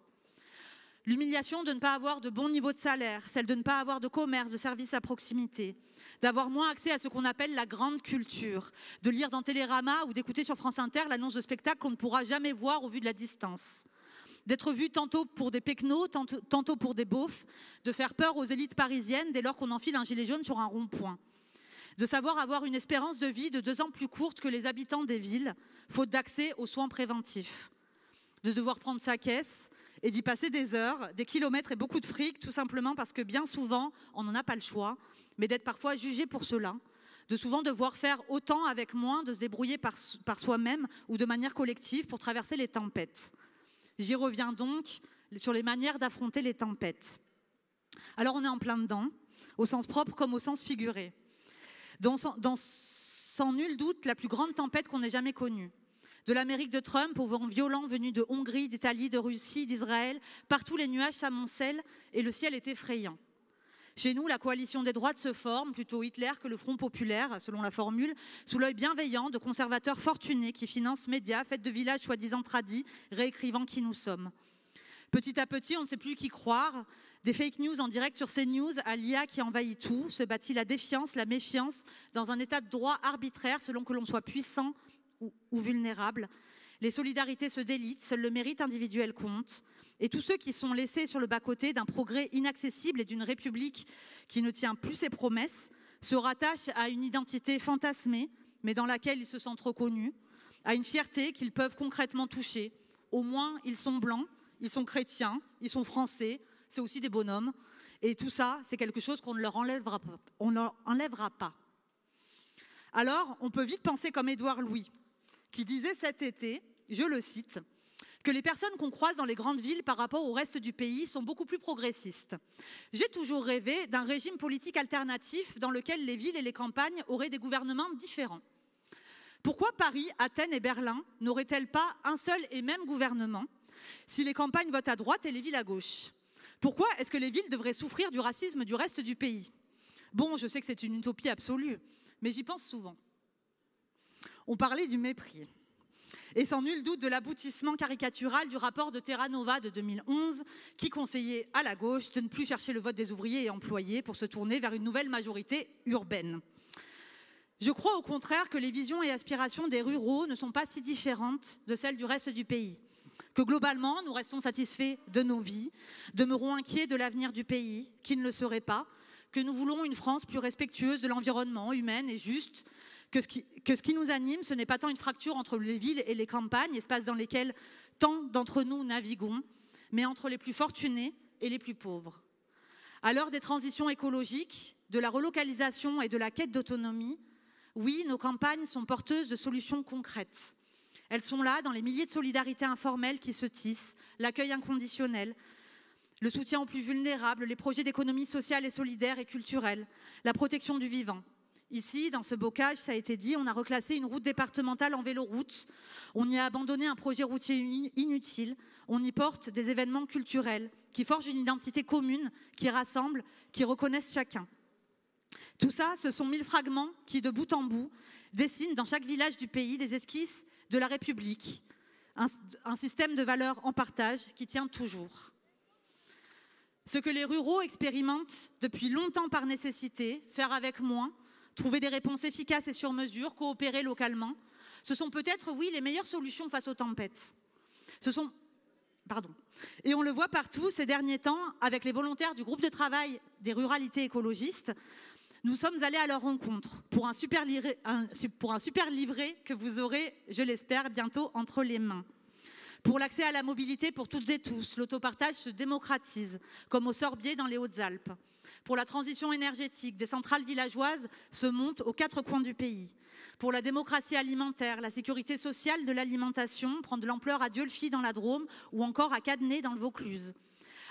L'humiliation de ne pas avoir de bon niveau de salaire, celle de ne pas avoir de commerce, de services à proximité, d'avoir moins accès à ce qu'on appelle la grande culture, de lire dans Télérama ou d'écouter sur France Inter l'annonce de spectacle qu'on ne pourra jamais voir au vu de la distance, d'être vu tantôt pour des pecnos, tantôt pour des beaufs, de faire peur aux élites parisiennes dès lors qu'on enfile un gilet jaune sur un rond-point, de savoir avoir une espérance de vie de 2 ans plus courte que les habitants des villes, faute d'accès aux soins préventifs, de devoir prendre sa caisse et d'y passer des heures, des kilomètres et beaucoup de fric, tout simplement parce que bien souvent, on n'en a pas le choix, mais d'être parfois jugé pour cela, de souvent devoir faire autant avec moins, de se débrouiller par soi-même ou de manière collective pour traverser les tempêtes. J'y reviens donc sur les manières d'affronter les tempêtes. Alors on est en plein dedans, au sens propre comme au sens figuré. Dans sans nul doute la plus grande tempête qu'on ait jamais connue. De l'Amérique de Trump aux vents violents venus de Hongrie, d'Italie, de Russie, d'Israël, partout les nuages s'amoncellent et le ciel est effrayant. Chez nous, la coalition des droites se forme, plutôt Hitler que le Front populaire, selon la formule, sous l'œil bienveillant de conservateurs fortunés qui financent médias, fêtes de village soi-disant tradis, réécrivant qui nous sommes. Petit à petit, on ne sait plus qui croire. Des fake news en direct sur CNews, à l'IA qui envahit tout, se bâtit la défiance, la méfiance, dans un état de droit arbitraire selon que l'on soit puissant ou vulnérables. Les solidarités se délitent, seul le mérite individuel compte. Et tous ceux qui sont laissés sur le bas-côté d'un progrès inaccessible et d'une république qui ne tient plus ses promesses se rattachent à une identité fantasmée, mais dans laquelle ils se sentent reconnus, à une fierté qu'ils peuvent concrètement toucher. Au moins, ils sont blancs, ils sont chrétiens, ils sont français, c'est aussi des bonhommes. Et tout ça, c'est quelque chose qu'on ne leur enlèvera pas. Alors, on peut vite penser comme Édouard Louis, qui disait cet été, je le cite, que les personnes qu'on croise dans les grandes villes par rapport au reste du pays sont beaucoup plus progressistes. J'ai toujours rêvé d'un régime politique alternatif dans lequel les villes et les campagnes auraient des gouvernements différents. Pourquoi Paris, Athènes et Berlin n'auraient-elles pas un seul et même gouvernement si les campagnes votent à droite et les villes à gauche? Pourquoi est-ce que les villes devraient souffrir du racisme du reste du pays? Bon, je sais que c'est une utopie absolue, mais j'y pense souvent. On parlait du mépris. Et sans nul doute de l'aboutissement caricatural du rapport de Terra Nova de 2011 qui conseillait à la gauche de ne plus chercher le vote des ouvriers et employés pour se tourner vers une nouvelle majorité urbaine. Je crois au contraire que les visions et aspirations des ruraux ne sont pas si différentes de celles du reste du pays. Que globalement, nous restons satisfaits de nos vies, demeurons inquiets de l'avenir du pays, qui ne le serait pas, que nous voulons une France plus respectueuse de l'environnement, humaine et juste, que ce qui nous anime, ce n'est pas tant une fracture entre les villes et les campagnes, espaces dans lesquels tant d'entre nous naviguons, mais entre les plus fortunés et les plus pauvres. À l'heure des transitions écologiques, de la relocalisation et de la quête d'autonomie, oui, nos campagnes sont porteuses de solutions concrètes. Elles sont là dans les milliers de solidarités informelles qui se tissent, l'accueil inconditionnel, le soutien aux plus vulnérables, les projets d'économie sociale et solidaire et culturelle, la protection du vivant. Ici, dans ce bocage, ça a été dit, on a reclassé une route départementale en véloroute, on y a abandonné un projet routier inutile, on y porte des événements culturels qui forgent une identité commune, qui rassemblent, qui reconnaissent chacun. Tout ça, ce sont 1000 fragments qui, de bout en bout, dessinent dans chaque village du pays des esquisses de la République, un système de valeurs en partage qui tient toujours. Ce que les ruraux expérimentent depuis longtemps par nécessité, faire avec moins, trouver des réponses efficaces et sur mesure, coopérer localement, ce sont peut-être, oui, les meilleures solutions face aux tempêtes. Et on le voit partout ces derniers temps avec les volontaires du groupe de travail des ruralités écologistes. Nous sommes allés à leur rencontre pour un super livret que vous aurez, je l'espère, bientôt entre les mains. Pour l'accès à la mobilité pour toutes et tous, l'autopartage se démocratise, comme au Sorbier dans les Hautes-Alpes. Pour la transition énergétique, des centrales villageoises se montent aux 4 coins du pays. Pour la démocratie alimentaire, la sécurité sociale de l'alimentation prend de l'ampleur à Dieulefit dans la Drôme ou encore à Cadenet dans le Vaucluse.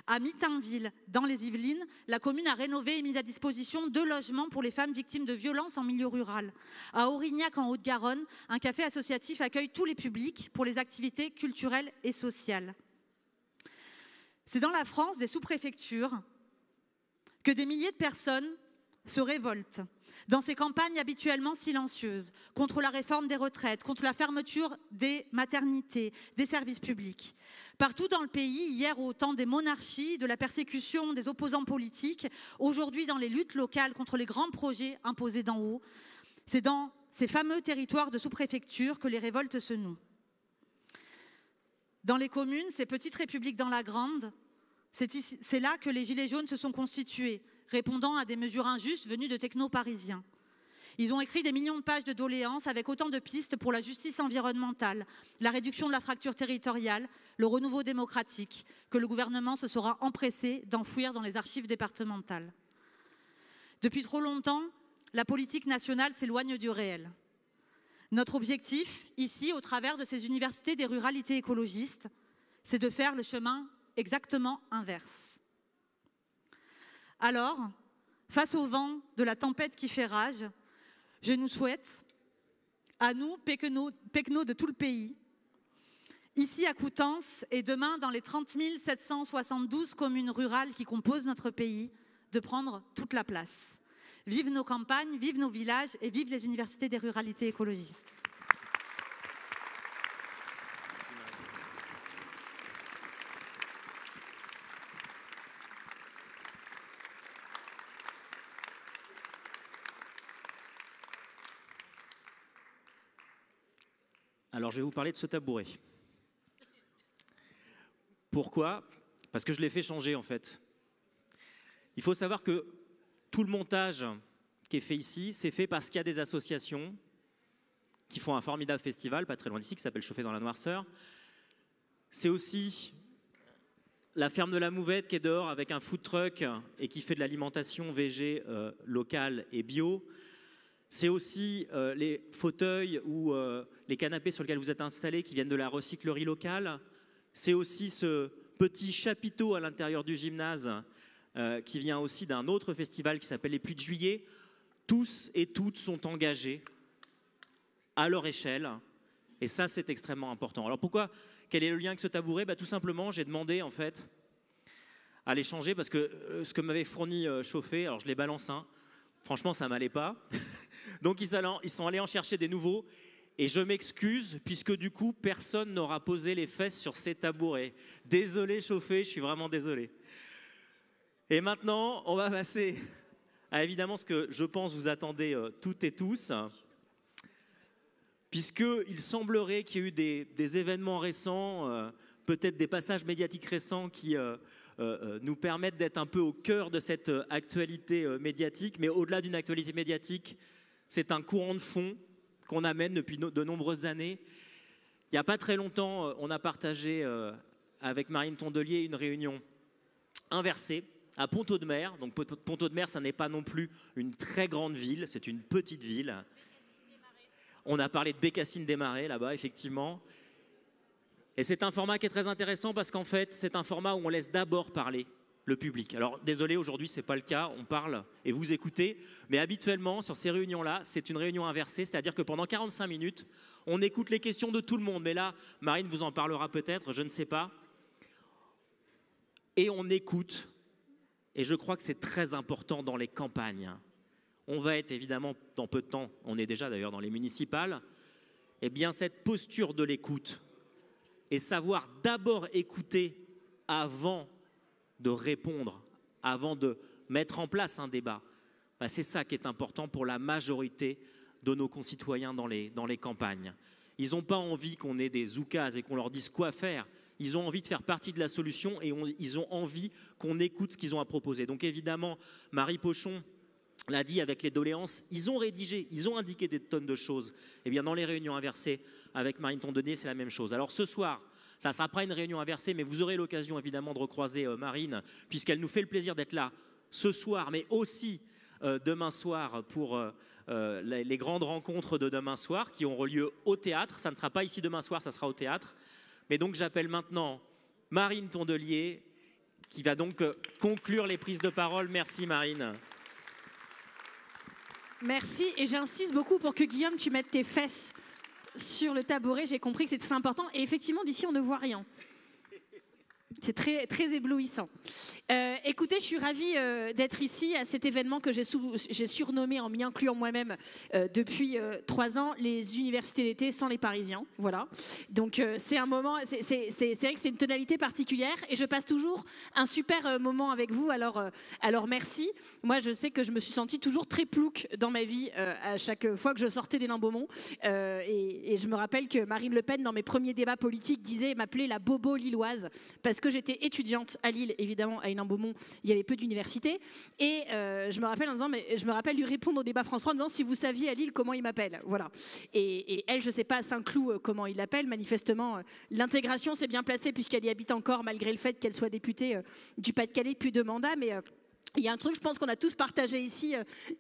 À Mitainville, dans les Yvelines, la commune a rénové et mis à disposition 2 logements pour les femmes victimes de violences en milieu rural. À Aurignac, en Haute-Garonne, un café associatif accueille tous les publics pour les activités culturelles et sociales. C'est dans la France des sous-préfectures que des milliers de personnes se révoltent dans ces campagnes habituellement silencieuses, contre la réforme des retraites, contre la fermeture des maternités, des services publics. Partout dans le pays, hier au temps des monarchies, de la persécution des opposants politiques, aujourd'hui dans les luttes locales contre les grands projets imposés d'en haut, c'est dans ces fameux territoires de sous-préfecture que les révoltes se nouent. Dans les communes, ces petites républiques dans la grande, c'est là que les Gilets jaunes se sont constitués, répondant à des mesures injustes venues de techno-parisiens. Ils ont écrit des millions de pages de doléances avec autant de pistes pour la justice environnementale, la réduction de la fracture territoriale, le renouveau démocratique, que le gouvernement se sera empressé d'enfouir dans les archives départementales. Depuis trop longtemps, la politique nationale s'éloigne du réel. Notre objectif, ici, au travers de ces universités des ruralités écologistes, c'est de faire le chemin exactement inverse. Alors, face au vent de la tempête qui fait rage, je nous souhaite, à nous, pecnos de tout le pays, ici à Coutances et demain dans les 30 772 communes rurales qui composent notre pays, de prendre toute la place. Vive nos campagnes, vive nos villages et vive les universités des ruralités écologistes. Alors, je vais vous parler de ce tabouret. Pourquoi? Parce que je l'ai fait changer, en fait. Il faut savoir que tout le montage qui est fait ici, c'est fait parce qu'il y a des associations qui font un formidable festival, pas très loin d'ici, qui s'appelle Chauffer dans la Noirceur. C'est aussi la ferme de la Mouvette qui est dehors avec un food truck et qui fait de l'alimentation végé locale et bio. C'est aussi les fauteuils ou les canapés sur lesquels vous êtes installés qui viennent de la recyclerie locale. C'est aussi ce petit chapiteau à l'intérieur du gymnase qui vient aussi d'un autre festival qui s'appelle les Pluies de Juillet. Tous et toutes sont engagés à leur échelle et ça, c'est extrêmement important. Alors pourquoi? Quel est le lien avec ce tabouret? Tout simplement, j'ai demandé en fait à les changer parce que ce que m'avait fourni Chauffer, alors je les balance, franchement, ça m'allait pas. Donc ils sont allés en chercher des nouveaux et je m'excuse puisque du coup personne n'aura posé les fesses sur ces tabourets. Désolé Chauffer, je suis vraiment désolé. Et maintenant on va passer à évidemment ce que je pense vous attendez toutes et tous, puisqu'il semblerait qu'il y ait eu des événements récents, peut-être des passages médiatiques récents qui nous permettent d'être un peu au cœur de cette actualité médiatique, mais au-delà d'une actualité médiatique, c'est un courant de fond qu'on amène depuis de nombreuses années. Il n'y a pas très longtemps, on a partagé avec Marine Tondelier une réunion inversée à Pont-Audemer. Donc Pont-Audemer, ça n'est pas non plus une très grande ville, c'est une petite ville. On a parlé de Bécassines-des-Marais là-bas, effectivement. Et c'est un format qui est très intéressant parce qu'en fait, c'est un format où on laisse d'abord parler le public. Alors, désolé, aujourd'hui, ce n'est pas le cas. On parle et vous écoutez. Mais habituellement, sur ces réunions-là, c'est une réunion inversée. C'est-à-dire que pendant 45 minutes, on écoute les questions de tout le monde. Mais là, Marine vous en parlera peut-être, je ne sais pas. Et on écoute. Et je crois que c'est très important dans les campagnes. On va être évidemment, dans peu de temps, on est déjà d'ailleurs dans les municipales, eh bien cette posture de l'écoute et savoir d'abord écouter avant de répondre, avant de mettre en place un débat, c'est ça qui est important pour la majorité de nos concitoyens dans les campagnes. Ils n'ont pas envie qu'on ait des oukases et qu'on leur dise quoi faire. Ils ont envie de faire partie de la solution et ils ont envie qu'on écoute ce qu'ils ont à proposer. Donc évidemment, Marie Pochon, l'a dit avec les doléances, ils ont rédigé, ils ont indiqué des tonnes de choses. Eh bien, dans les réunions inversées avec Marine Tondelier, c'est la même chose. Alors ce soir, ça ne sera pas une réunion inversée, mais vous aurez l'occasion évidemment de recroiser Marine, puisqu'elle nous fait le plaisir d'être là ce soir, mais aussi demain soir pour les grandes rencontres de demain soir qui auront lieu au théâtre. Ça ne sera pas ici demain soir, ça sera au théâtre. Mais donc j'appelle maintenant Marine Tondelier, qui va donc conclure les prises de parole. Merci Marine. Merci, et j'insiste beaucoup pour que Guillaume, tu mettes tes fesses sur le tabouret. J'ai compris que c'était très important. Et effectivement, d'ici, on ne voit rien. C'est très, très éblouissant. Écoutez, je suis ravie d'être ici à cet événement que j'ai surnommé, en m'y incluant moi-même, depuis 3 ans, les universités d'été sans les Parisiens. Voilà. Donc c'est un moment, c'est vrai que c'est une tonalité particulière et je passe toujours un super moment avec vous. Alors merci. Moi, je sais que je me suis sentie toujours très plouc dans ma vie à chaque fois que je sortais des Beaumont. Et je me rappelle que Marine Le Pen, dans mes premiers débats politiques, m'appelait la bobo lilloise parce que j'étais étudiante à Lille, évidemment, à Hénin-Beaumont, il y avait peu d'universités. Et je me rappelle lui répondre au débat France 3 en disant si vous saviez à Lille comment il m'appelle. Voilà. Et elle, je ne sais pas à Saint-Cloud comment il l'appelle. Manifestement, l'intégration s'est bien placée puisqu'elle y habite encore, malgré le fait qu'elle soit députée du Pas-de-Calais depuis 2 mandats. Mais il y a un truc, je pense qu'on a tous partagé ici,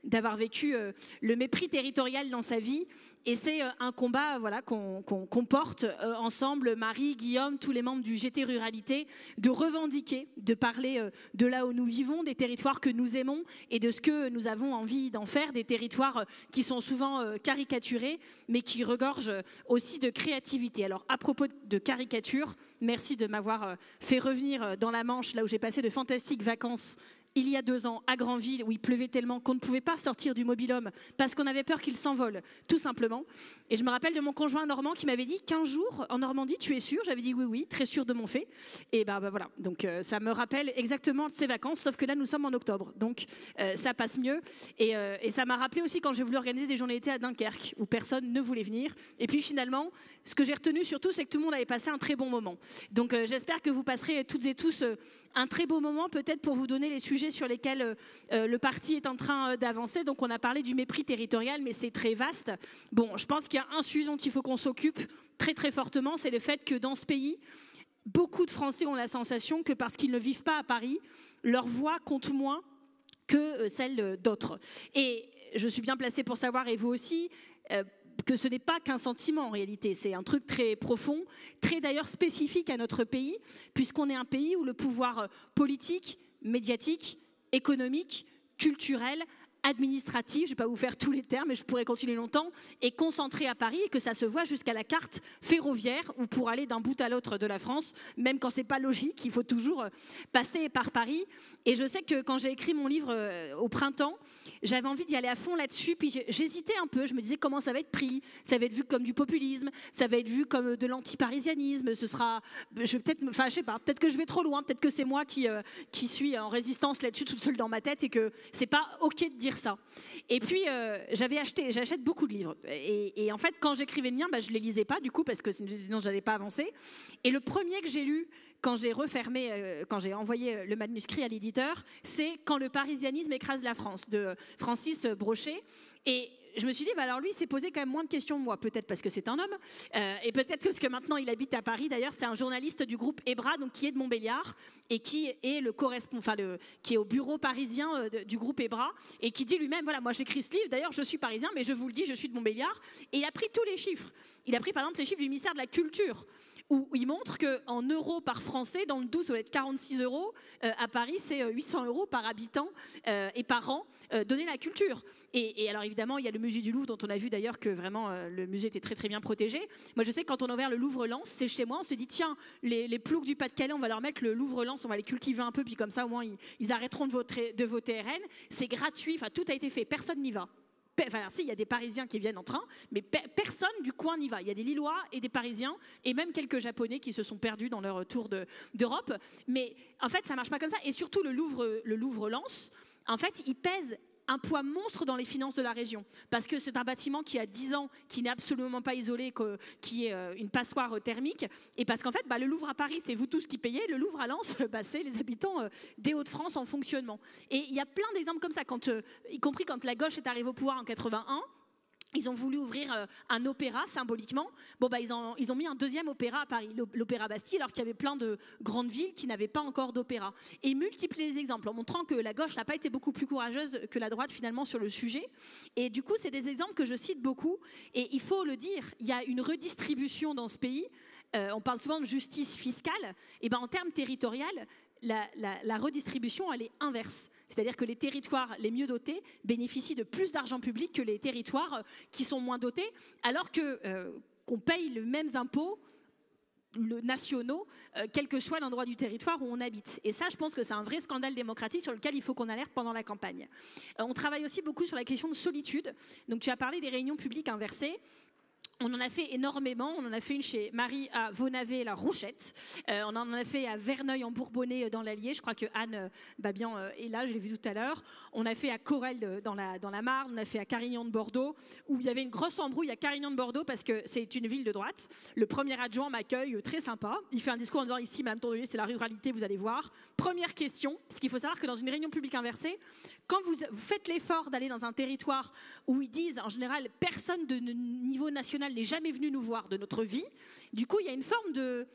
d'avoir vécu le mépris territorial dans sa vie. Et c'est un combat qu'on porte ensemble, Marie, Guillaume, tous les membres du GT Ruralité, de revendiquer, de parler de là où nous vivons, des territoires que nous aimons et de ce que nous avons envie d'en faire, des territoires qui sont souvent caricaturés, mais qui regorgent aussi de créativité. Alors, à propos de caricature, merci de m'avoir fait revenir dans la Manche, là où j'ai passé de fantastiques vacances il y a 2 ans, à Granville, où il pleuvait tellement qu'on ne pouvait pas sortir du mobil-homme parce qu'on avait peur qu'il s'envole, tout simplement. Et je me rappelle de mon conjoint normand qui m'avait dit 15 jours en Normandie, tu es sûr? J'avais dit oui, très sûr de mon fait. Et voilà, donc ça me rappelle exactement ces vacances, sauf que là, nous sommes en octobre, donc ça passe mieux. Et ça m'a rappelé aussi quand j'ai voulu organiser des journées d'été à Dunkerque, où personne ne voulait venir. Et puis finalement, ce que j'ai retenu surtout, c'est que tout le monde avait passé un très bon moment. Donc j'espère que vous passerez toutes et tous un très beau moment, peut-être pour vous donner les sujets sur lesquels le parti est en train d'avancer. Donc on a parlé du mépris territorial, mais c'est très vaste. Bon, je pense qu'il y a un sujet dont il faut qu'on s'occupe très très fortement, c'est le fait que dans ce pays, beaucoup de Français ont la sensation que parce qu'ils ne vivent pas à Paris, leur voix compte moins que celle d'autres. Et je suis bien placée pour savoir, et vous aussi, que ce n'est pas qu'un sentiment en réalité, c'est un truc très profond, très d'ailleurs spécifique à notre pays, puisqu'on est un pays où le pouvoir politique, médiatique, économique, culturel, administratif, je ne vais pas vous faire tous les termes, mais je pourrais continuer longtemps, est concentré à Paris et que ça se voit jusqu'à la carte ferroviaire où pour aller d'un bout à l'autre de la France, même quand c'est pas logique, il faut toujours passer par Paris. Et je sais que quand j'ai écrit mon livre au printemps, j'avais envie d'y aller à fond là-dessus, puis j'hésitais un peu, je me disais comment ça va être pris, ça va être vu comme du populisme, ça va être vu comme de l'anti-parisianisme, ce sera, je sais pas, peut-être que je vais trop loin, peut-être que c'est moi qui suis en résistance là-dessus toute seule dans ma tête et que c'est pas ok de dire ça. Et puis j'achète beaucoup de livres et en fait quand j'écrivais le mien, je les lisais pas du coup parce que sinon j'allais pas avancer. Et le premier que j'ai lu quand j'ai refermé, quand j'ai envoyé le manuscrit à l'éditeur, c'est Quand le parisianisme écrase la France de Francis Brochet. Et je me suis dit, alors lui, il s'est posé quand même moins de questions que moi, peut-être parce que c'est un homme, et peut-être parce que maintenant il habite à Paris. D'ailleurs, c'est un journaliste du groupe EBRA, donc qui est de Montbéliard, et qui est le correspondant, qui est au bureau parisien du groupe EBRA, et qui dit lui-même, voilà, moi j'écris ce livre, d'ailleurs je suis parisien, mais je vous le dis, je suis de Montbéliard. Et il a pris tous les chiffres. Il a pris par exemple les chiffres du ministère de la Culture, où il montre qu'en euros par Français, dans le Doubs, ça va être 46 €. À Paris, c'est 800 € par habitant et par an donné à la culture. Et alors évidemment, il y a le musée du Louvre, dont on a vu d'ailleurs que vraiment le musée était très très bien protégé. Moi, je sais que quand on a ouvert le Louvre-Lens, c'est chez moi, on se dit tiens, les ploucs du Pas-de-Calais, on va leur mettre le Louvre-Lens, on va les cultiver un peu, puis comme ça, au moins, ils arrêteront de voter RN. C'est gratuit, enfin tout a été fait, personne n'y va. Enfin, si, il y a des Parisiens qui viennent en train, mais personne du coin n'y va. Il y a des Lillois et des Parisiens, et même quelques Japonais qui se sont perdus dans leur tour d'Europe. Mais en fait, ça ne marche pas comme ça. Et surtout, le Louvre-Lens, en fait, il pèse un poids monstre dans les finances de la région, parce que c'est un bâtiment qui a 10 ans, qui n'est absolument pas isolé, qui est une passoire thermique, et parce qu'en fait, le Louvre à Paris, c'est vous tous qui payez, le Louvre à Lens, c'est les habitants des Hauts-de-France en fonctionnement. Et il y a plein d'exemples comme ça, y compris quand la gauche est arrivée au pouvoir en 81. Ils ont voulu ouvrir un opéra symboliquement. Ils ont mis un deuxième opéra à Paris, l'Opéra Bastille, alors qu'il y avait plein de grandes villes qui n'avaient pas encore d'opéra. Et ils multiplient les exemples en montrant que la gauche n'a pas été beaucoup plus courageuse que la droite finalement sur le sujet. Et du coup, c'est des exemples que je cite beaucoup. Et il faut le dire, il y a une redistribution dans ce pays. On parle souvent de justice fiscale. Et en termes territoriaux, la redistribution, elle est inverse. C'est-à-dire que les territoires les mieux dotés bénéficient de plus d'argent public que les territoires qui sont moins dotés, alors qu'on paye les mêmes impôts nationaux, quel que soit l'endroit du territoire où on habite. Et ça, je pense que c'est un vrai scandale démocratique sur lequel il faut qu'on alerte pendant la campagne. On travaille aussi beaucoup sur la question de solitude. Donc tu as parlé des réunions publiques inversées. On en a fait énormément. On en a fait une chez Marie à Vaunavet-la Rochette. On en a fait à Verneuil en Bourbonnais dans l'Allier. Je crois que Anne Babian est là, je l'ai vu tout à l'heure. On a fait à Corrèze dans la Marne. On a fait à Carignan de Bordeaux, où il y avait une grosse embrouille à Carignan de Bordeaux parce que c'est une ville de droite. Le premier adjoint m'accueille très sympa. Il fait un discours en disant ici, Madame Tourdelier, c'est la ruralité, vous allez voir. Première question, parce qu'il faut savoir que dans une réunion publique inversée, quand vous faites l'effort d'aller dans un territoire où ils disent en général personne de niveau national n'est jamais venu nous voir de notre vie, du coup il y a une forme de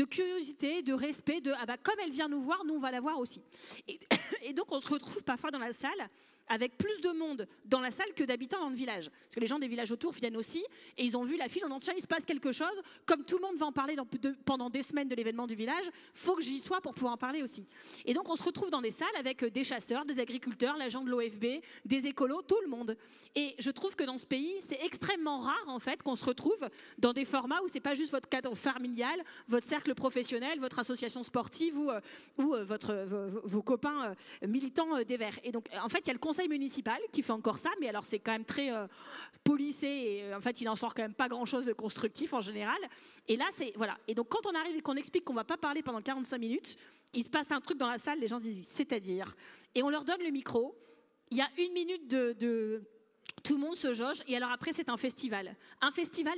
curiosité, de respect, comme elle vient nous voir, nous on va la voir aussi. Et donc on se retrouve parfois dans la salle avec plus de monde dans la salle que d'habitants dans le village. Parce que les gens des villages autour viennent aussi et ils ont vu l'affiche en disant tiens, il se passe quelque chose. Comme tout le monde va en parler pendant des semaines de l'événement du village, faut que j'y sois pour pouvoir en parler aussi. Et donc on se retrouve dans des salles avec des chasseurs, des agriculteurs, l'agent de l'OFB, des écolos, tout le monde. Et je trouve que dans ce pays, c'est extrêmement rare en fait qu'on se retrouve dans des formats où c'est pas juste votre cadre familial, votre cercle professionnel, votre association sportive ou vos copains militants des Verts. Et donc en fait, il y a le conseil municipal qui fait encore ça, mais alors c'est quand même très policé et en fait il n'en sort quand même pas grand chose de constructif en général. Et là c'est voilà. Et donc quand on arrive et qu'on explique qu'on va pas parler pendant 45 minutes, il se passe un truc dans la salle, les gens se disent c'est-à-dire, et on leur donne le micro. Il y a 1 minute de tout le monde se jauge et alors après c'est un festival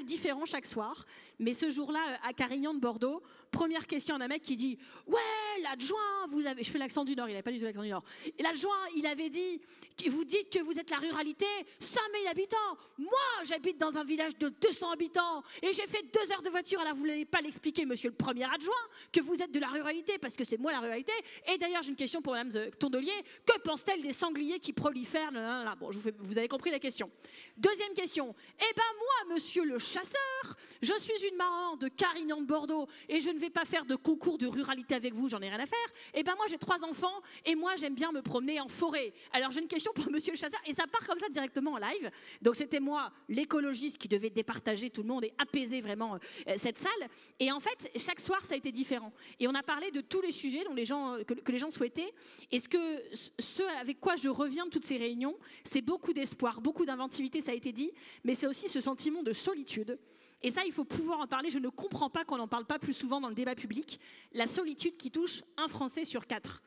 différent chaque soir. Mais ce jour-là à Carignan de Bordeaux, première question d'un mec qui dit ouais l'adjoint je fais l'accent du Nord, il n'avait pas du tout l'accent du Nord, et l'adjoint il avait dit vous dites que vous êtes la ruralité, 100 000 habitants, moi j'habite dans un village de 200 habitants et j'ai fait 2 heures de voiture. Alors vous n'allez pas l'expliquer monsieur le premier adjoint que vous êtes de la ruralité parce que c'est moi la ruralité. Et d'ailleurs j'ai une question pour Madame Tourdelier, que pense-t-elle des sangliers qui prolifèrent? Bon, vous avez compris la question. Deuxième question, moi monsieur le chasseur, je suis une maman de Carignan de Bordeaux et je ne vais pas faire de concours de ruralité avec vous, j'en ai rien à faire. Moi j'ai 3 enfants et moi j'aime bien me promener en forêt. Alors j'ai une question pour monsieur le chasseur, et ça part comme ça directement en live. Donc c'était moi l'écologiste qui devait départager tout le monde et apaiser vraiment cette salle. Et en fait chaque soir ça a été différent et on a parlé de tous les sujets dont que les gens souhaitaient. Et ce avec quoi je reviens de toutes ces réunions, c'est beaucoup d'espoir, beaucoup d'inventivité, ça a été dit, mais c'est aussi ce sentiment de solitude. Et ça, il faut pouvoir en parler. Je ne comprends pas qu'on n'en parle pas plus souvent dans le débat public. La solitude qui touche 1 Français sur 4.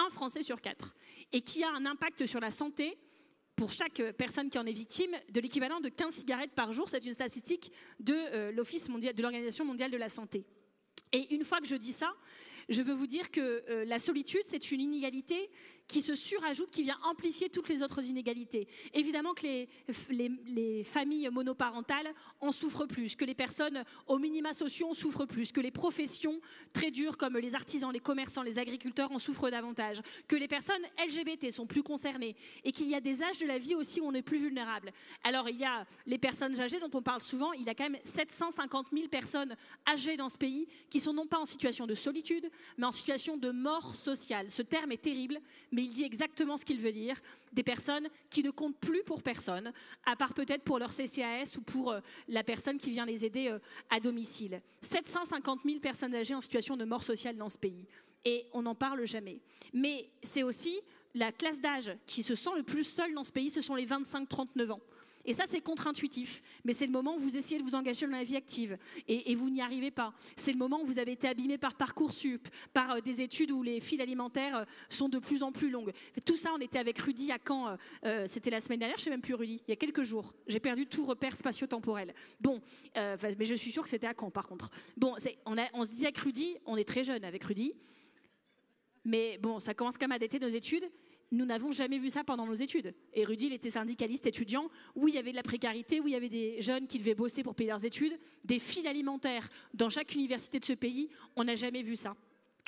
1 Français sur 4. Et qui a un impact sur la santé, pour chaque personne qui en est victime, de l'équivalent de 15 cigarettes par jour. C'est une statistique de l'Organisation mondiale de la santé. Et une fois que je dis ça, je veux vous dire que la solitude, c'est une inégalité qui se surajoute, qui vient amplifier toutes les autres inégalités. Évidemment que les familles monoparentales en souffrent plus, que les personnes aux minima sociaux en souffrent plus, que les professions très dures comme les artisans, les commerçants, les agriculteurs en souffrent davantage, que les personnes LGBT sont plus concernées et qu'il y a des âges de la vie aussi où on est plus vulnérable. Alors il y a les personnes âgées dont on parle souvent, il y a quand même 750 000 personnes âgées dans ce pays qui sont non pas en situation de solitude, mais en situation de mort sociale. Ce terme est terrible, mais il dit exactement ce qu'il veut dire. Des personnes qui ne comptent plus pour personne, à part peut-être pour leur CCAS ou pour la personne qui vient les aider à domicile. 750 000 personnes âgées en situation de mort sociale dans ce pays. Et on n'en parle jamais. Mais c'est aussi la classe d'âge qui se sent le plus seule dans ce pays, ce sont les 25-39 ans. Et ça, c'est contre-intuitif. Mais c'est le moment où vous essayez de vous engager dans la vie active et vous n'y arrivez pas. C'est le moment où vous avez été abîmé par Parcoursup, par des études où les files alimentaires sont de plus en plus longues. Tout ça, on était avec Rudy à Caen, c'était la semaine dernière, je ne sais même plus Rudy, il y a quelques jours. J'ai perdu tout repère spatio-temporel. Bon, mais je suis sûre que c'était à Caen par contre. Bon, on se dit avec Rudy, on est très jeune avec Rudy, mais bon, ça commence quand même à dater nos études. Nous n'avons jamais vu ça pendant nos études. Et Rudy, il était syndicaliste étudiant, où il y avait de la précarité, où il y avait des jeunes qui devaient bosser pour payer leurs études, des files alimentaires dans chaque université de ce pays. On n'a jamais vu ça.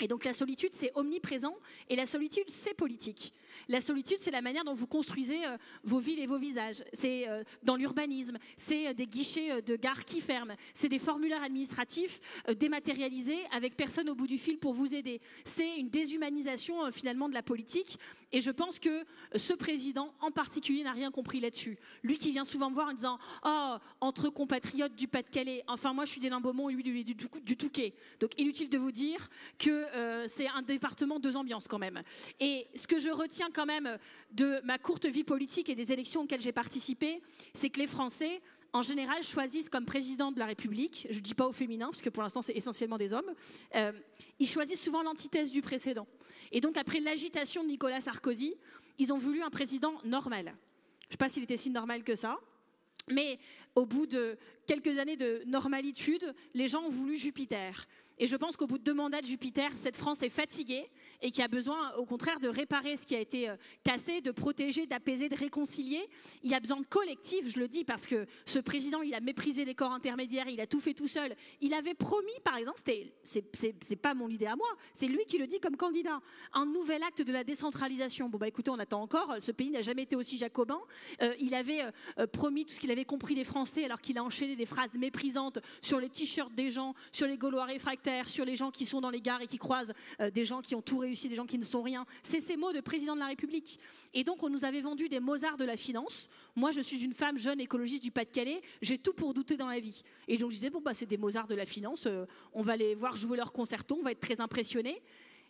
Et donc la solitude, c'est omniprésent, et la solitude, c'est politique. La solitude, c'est la manière dont vous construisez vos villes et vos visages. C'est dans l'urbanisme, c'est des guichets de gare qui ferment, c'est des formulaires administratifs dématérialisés avec personne au bout du fil pour vous aider. C'est une déshumanisation finalement de la politique, et je pense que ce président en particulier n'a rien compris là-dessus. Lui qui vient souvent me voir en disant « Oh, entre compatriotes du Pas-de-Calais, enfin moi je suis d'Hénin Beaumont et lui il est du Touquet ». Donc inutile de vous dire que c'est un département, deux ambiances quand même. Et ce que je retiens quand même de ma courte vie politique et des élections auxquelles j'ai participé, c'est que les Français, en général, choisissent comme président de la République, je ne dis pas au féminin, parce que pour l'instant c'est essentiellement des hommes, ils choisissent souvent l'antithèse du précédent. Et donc après l'agitation de Nicolas Sarkozy, ils ont voulu un président normal. Je ne sais pas s'il était si normal que ça, mais au bout de quelques années de normalitude, les gens ont voulu Jupiter. Et je pense qu'au bout de 2 mandats de Jupiter, cette France est fatiguée et qui a besoin, au contraire, de réparer ce qui a été cassé, de protéger, d'apaiser, de réconcilier. Il y a besoin de collectif, je le dis, parce que ce président, il a méprisé les corps intermédiaires, il a tout fait tout seul. Il avait promis, par exemple, c'est pas mon idée à moi, c'est lui qui le dit comme candidat, un nouvel acte de la décentralisation. Bon, bah écoutez, on attend encore, ce pays n'a jamais été aussi jacobin. Il avait promis tout ce qu'il avait compris des Français, alors qu'il a enchaîné des phrases méprisantes sur les t-shirts des gens, sur les Gaulois réfractaires, sur les gens qui sont dans les gares et qui croisent des gens qui ont tout réussi, des gens qui ne sont rien. C'est ces mots de président de la République. Et donc, on nous avait vendu des Mozart de la finance. Moi, je suis une femme jeune écologiste du Pas-de-Calais. J'ai tout pour douter dans la vie. Et donc, je disais, bon, bah, c'est des Mozart de la finance. On va les voir jouer leur concerto. On va être très impressionnés.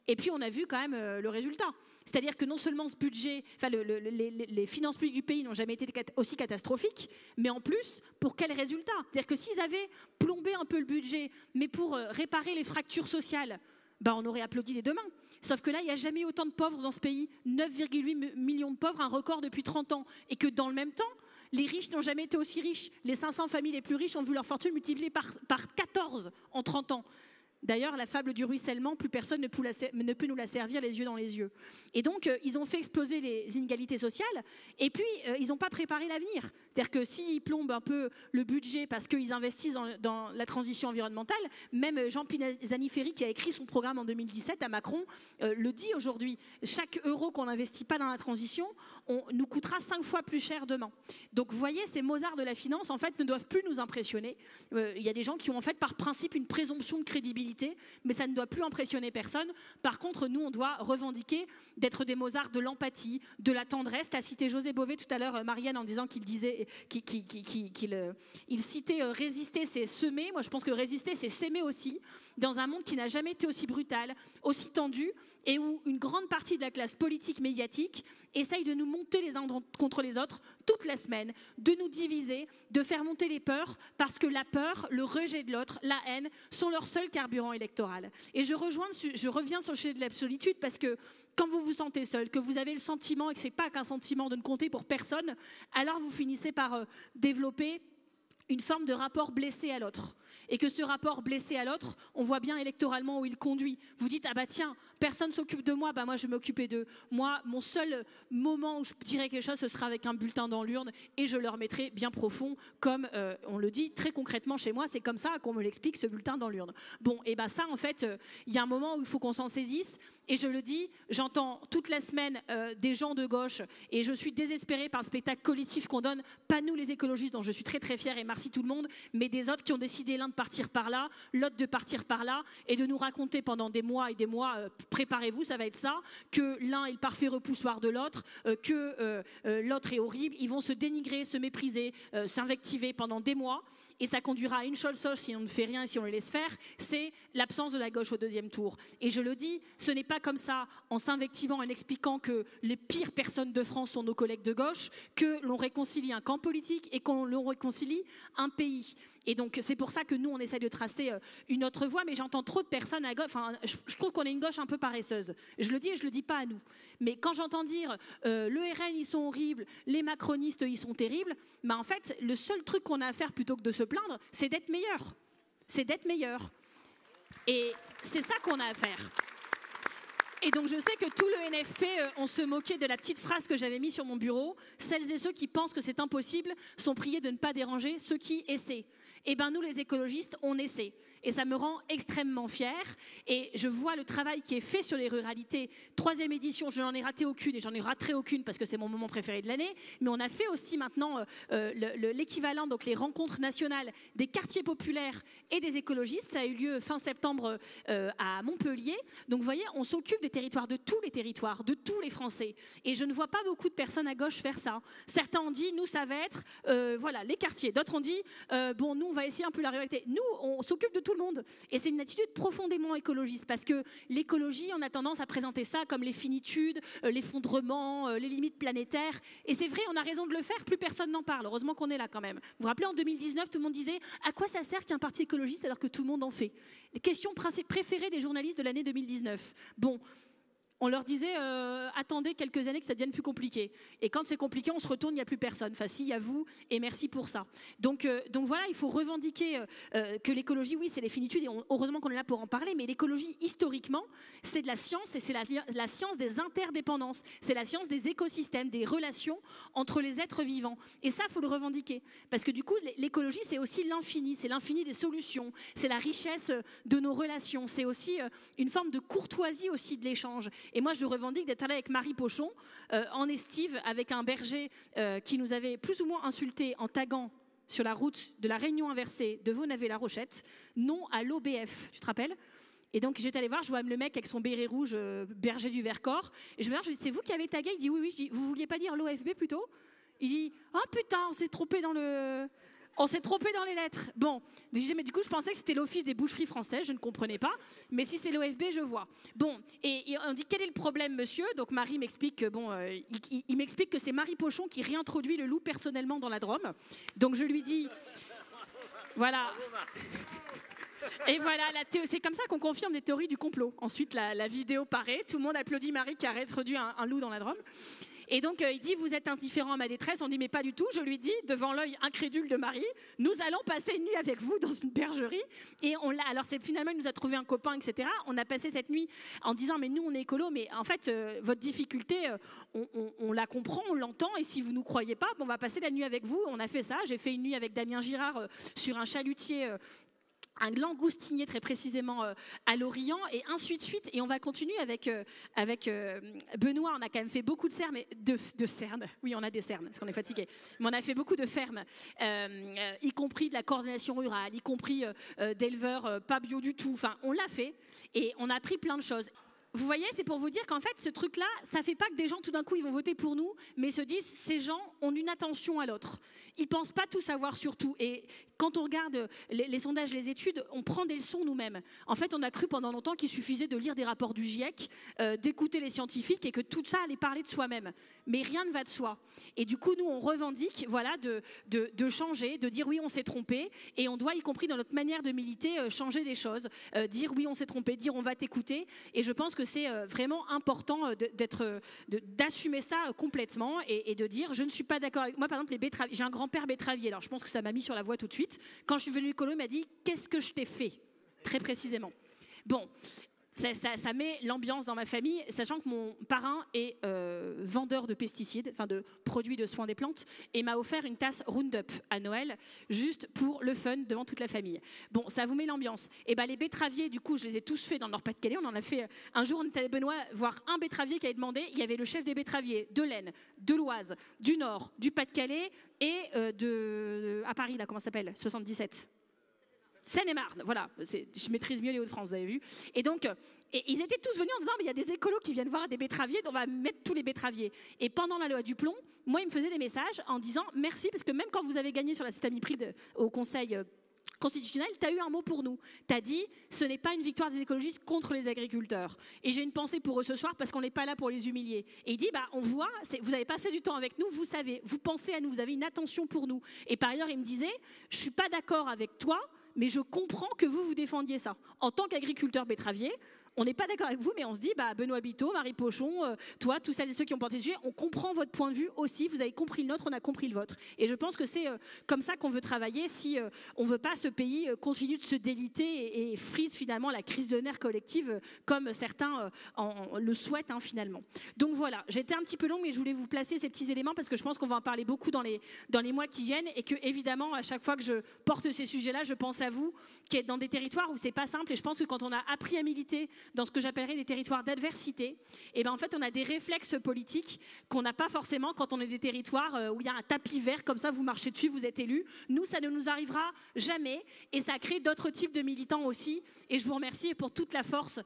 Et puis, on a vu quand même le résultat. C'est-à-dire que non seulement ce budget, enfin les finances publiques du pays n'ont jamais été aussi catastrophiques, mais en plus, pour quel résultat? C'est-à-dire que s'ils avaient plombé un peu le budget, mais pour réparer les fractures sociales, ben on aurait applaudi des deux mains. Sauf que là, il n'y a jamais eu autant de pauvres dans ce pays, 9,8 millions de pauvres, un record depuis 30 ans. Et que dans le même temps, les riches n'ont jamais été aussi riches. Les 500 familles les plus riches ont vu leur fortune multipliée par 14 en 30 ans. D'ailleurs, la fable du ruissellement, plus personne ne peut nous la servir les yeux dans les yeux. Et donc, ils ont fait exploser les inégalités sociales, et puis, ils n'ont pas préparé l'avenir. C'est-à-dire que s'ils plombent un peu le budget parce qu'ils investissent dans la transition environnementale, même Jean Pisani-Ferry, qui a écrit son programme en 2017 à Macron, le dit aujourd'hui. Chaque euro qu'on n'investit pas dans la transition, nous coûtera 5 fois plus cher demain. Donc, vous voyez, ces Mozart de la finance, en fait, ne doivent plus nous impressionner. Il y a des gens qui ont, en fait, par principe, une présomption de crédibilité, mais ça ne doit plus impressionner personne. Par contre, nous, on doit revendiquer d'être des Mozart de l'empathie, de la tendresse. Tu as cité José Bové tout à l'heure, Marianne, en disant qu'il citait résister, c'est semer. Moi, je pense que résister, c'est s'aimer aussi, dans un monde qui n'a jamais été aussi brutal, aussi tendu, et où une grande partie de la classe politique médiatique essaye de nous monter les uns contre les autres toute la semaine, de nous diviser, de faire monter les peurs, parce que la peur, le rejet de l'autre, la haine, sont leur seul carburant électoral. Et je reviens sur le sujet de la solitude, parce que quand vous vous sentez seul, que vous avez le sentiment, et que ce n'est pas qu'un sentiment de ne compter pour personne, alors vous finissez par développer une forme de rapport blessé à l'autre. Et que ce rapport blessé à l'autre, on voit bien électoralement où il conduit. Vous dites, ah bah tiens, personne ne s'occupe de moi, bah moi je vais m'occuper d'eux. Moi, mon seul moment où je dirai quelque chose, ce sera avec un bulletin dans l'urne et je le remettrai bien profond, comme on le dit très concrètement chez moi, c'est comme ça qu'on me l'explique, ce bulletin dans l'urne. Bon, et bah ça, en fait, il y a un moment où il faut qu'on s'en saisisse. Et je le dis, j'entends toute la semaine des gens de gauche et je suis désespérée par le spectacle collectif qu'on donne, pas nous les écologistes dont je suis très très fière et merci tout le monde, mais des autres qui ont décidé l'un de partir par là, l'autre de partir par là et de nous raconter pendant des mois et des mois, préparez-vous, ça va être ça, que l'un est le parfait repoussoir de l'autre, que l'autre est horrible, ils vont se dénigrer, se mépriser, s'invectiver pendant des mois et ça conduira à une seule chose si on ne fait rien et si on les laisse faire, c'est l'absence de la gauche au deuxième tour. Et je le dis, ce n'est pas comme ça, en s'invectivant, en expliquant que les pires personnes de France sont nos collègues de gauche, que l'on réconcilie un camp politique et qu'on réconcilie un pays. Et donc c'est pour ça que nous, on essaie de tracer une autre voie, mais j'entends trop de personnes à gauche, enfin, je trouve qu'on est une gauche un peu paresseuse. Je le dis et je le dis pas à nous. Mais quand j'entends dire le RN, ils sont horribles, les macronistes, ils sont terribles, bah en fait, le seul truc qu'on a à faire plutôt que de se plaindre, c'est d'être meilleur. C'est d'être meilleur. Et c'est ça qu'on a à faire. Et donc je sais que tout le NFP, on se moquait de la petite phrase que j'avais mise sur mon bureau. Celles et ceux qui pensent que c'est impossible sont priés de ne pas déranger ceux qui essaient. Eh bien nous les écologistes, on essaie. Et ça me rend extrêmement fière. Et je vois le travail qui est fait sur les ruralités. 3e édition, je n'en ai raté aucune et j'en ai raté aucune parce que c'est mon moment préféré de l'année. Mais on a fait aussi maintenant l'équivalent, donc les rencontres nationales des quartiers populaires et des écologistes. Ça a eu lieu fin septembre à Montpellier. Donc vous voyez, on s'occupe des territoires, de tous les territoires, de tous les Français. Et je ne vois pas beaucoup de personnes à gauche faire ça. Certains ont dit, nous ça va être voilà, les quartiers. D'autres ont dit, bon nous on va essayer un peu la ruralité. Nous on s'occupe de tout le monde. Et c'est une attitude profondément écologiste parce que l'écologie, on a tendance à présenter ça comme les finitudes, l'effondrement, les limites planétaires. Et c'est vrai, on a raison de le faire, plus personne n'en parle. Heureusement qu'on est là quand même. Vous vous rappelez, en 2019, tout le monde disait à quoi ça sert qu'un parti écologiste alors que tout le monde en fait? Les questions préférées des journalistes de l'année 2019. Bon. On leur disait attendez quelques années que ça devienne plus compliqué. Et quand c'est compliqué, on se retourne, il n'y a plus personne. Enfin, si, il y a vous, et merci pour ça. Donc voilà, il faut revendiquer que l'écologie, oui, c'est les finitudes, et heureusement qu'on est là pour en parler, mais l'écologie, historiquement, c'est de la science, et c'est la science des interdépendances. C'est la science des écosystèmes, des relations entre les êtres vivants. Et ça, il faut le revendiquer. Parce que du coup, l'écologie, c'est aussi l'infini. C'est l'infini des solutions. C'est la richesse de nos relations. C'est aussi une forme de courtoisie aussi de l'échange. Et moi, je revendique d'être allée avec Marie Pochon en estive avec un berger qui nous avait plus ou moins insultés en taguant sur la route de la Réunion inversée de Vaunavez-la-Rochette, non à l'OBF, tu te rappelles? Et donc j'étais allée voir, je vois le mec avec son béret rouge, berger du Vercors, et je me dis, c'est vous qui avez tagué? Il dit oui, oui. Je dis, vous vouliez pas dire l'OFB plutôt? Il dit, oh putain, on s'est trompé dans le... On s'est trompé dans les lettres. Bon, mais du coup, je pensais que c'était l'Office des boucheries françaises, je ne comprenais pas. Mais si c'est l'OFB, je vois. Bon, et on dit, quel est le problème, monsieur? Donc Marie m'explique que, bon, il m'explique que c'est Marie Pochon qui réintroduit le loup personnellement dans la Drôme. Donc je lui dis, voilà. Et voilà, c'est comme ça qu'on confirme les théories du complot. Ensuite, la vidéo paraît, tout le monde applaudit Marie qui a réintroduit un loup dans la Drôme. Et donc il dit, vous êtes indifférent à ma détresse. On dit, mais pas du tout. Je lui dis, devant l'œil incrédule de Marie, nous allons passer une nuit avec vous dans une bergerie. Et alors finalement, il nous a trouvé un copain, etc. On a passé cette nuit en disant, mais nous on est écolo, mais en fait votre difficulté, on la comprend, on l'entend, et si vous nous croyez pas, on va passer la nuit avec vous. On a fait ça. J'ai fait une nuit avec Damien Girard sur un chalutier, un langoustinier très précisément à l'Orient, et ainsi de suite. Et on va continuer avec Benoît. On a quand même fait beaucoup de cernes, de cernes. Oui, on a des cernes parce qu'on est fatigué. Mais on a fait beaucoup de fermes, y compris de la coordination rurale, y compris d'éleveurs pas bio du tout. Enfin, on l'a fait et on a appris plein de choses. Vous voyez, c'est pour vous dire qu'en fait, ce truc-là, ça fait pas que des gens, tout d'un coup, ils vont voter pour nous, mais se disent, ces gens ont une attention à l'autre. Ils pensent pas tout savoir sur tout. Et quand on regarde les sondages, les études, on prend des leçons nous-mêmes. En fait, on a cru pendant longtemps qu'il suffisait de lire des rapports du GIEC, d'écouter les scientifiques, et que tout ça allait parler de soi-même. Mais rien ne va de soi. Et du coup, nous, on revendique, voilà, de changer, de dire oui, on s'est trompé, et on doit, y compris dans notre manière de militer, changer les choses, dire oui, on s'est trompé, dire on va t'écouter. Et je pense que c'est vraiment important d'assumer ça complètement, et de dire je ne suis pas d'accord avec moi. Par exemple, les betteraviers, j'ai un grand-père betteravier, alors je pense que ça m'a mis sur la voie tout de suite. Quand je suis venue écolo, il m'a dit qu'est-ce que je t'ai fait, très précisément. Bon, ça met l'ambiance dans ma famille, sachant que mon parrain est vendeur de pesticides, enfin de produits de soins des plantes, et m'a offert une tasse Roundup à Noël, juste pour le fun, devant toute la famille. Bon, ça vous met l'ambiance. Et ben les betteraviers, du coup, je les ai tous faits dans le Nord-Pas-de-Calais. On en a fait un jour, on était allé Benoît voir un betteravier qui avait demandé. Il y avait le chef des betteraviers de l'Aisne, de l'Oise, du Nord, du Pas-de-Calais et à Paris, là, comment ça s'appelle, 77. Seine-et-Marne, voilà, je maîtrise mieux les Hauts-de-France, vous avez vu. Et donc, ils étaient tous venus en disant, mais il y a des écolos qui viennent voir des betteraviers, donc on va mettre tous les betteraviers. Et pendant la loi du plomb, moi, ils me faisaient des messages en disant, merci, parce que même quand vous avez gagné sur la cétamipride au Conseil constitutionnel, tu as eu un mot pour nous. Tu as dit, ce n'est pas une victoire des écologistes contre les agriculteurs. Et j'ai une pensée pour eux ce soir parce qu'on n'est pas là pour les humilier. Et il dit, on voit, vous avez passé du temps avec nous, vous savez, vous pensez à nous, vous avez une attention pour nous. Et par ailleurs, il me disait, je ne suis pas d'accord avec toi, mais je comprends que vous défendiez ça. En tant qu'agriculteur betteravier, on n'est pas d'accord avec vous, mais on se dit, Benoît Biteau, Marie Pochon, toi, tous celles et ceux qui ont porté le sujet, on comprend votre point de vue aussi, vous avez compris le nôtre, on a compris le vôtre. Et je pense que c'est comme ça qu'on veut travailler si on ne veut pas ce pays continue de se déliter et frise finalement la crise de nerfs collective comme certains le souhaitent finalement. Donc voilà, j'étais un petit peu longue, mais je voulais vous placer ces petits éléments parce que je pense qu'on va en parler beaucoup dans les mois qui viennent et que évidemment, à chaque fois que je porte ces sujets-là, je pense à vous qui êtes dans des territoires où c'est pas simple et je pense que quand on a appris à militer dans ce que j'appellerais des territoires d'adversité, et en fait on a des réflexes politiques qu'on n'a pas forcément quand on est des territoires où il y a un tapis vert comme ça, vous marchez dessus, vous êtes élu. Nous, ça ne nous arrivera jamais et ça crée d'autres types de militants aussi. Et je vous remercie pour toute la force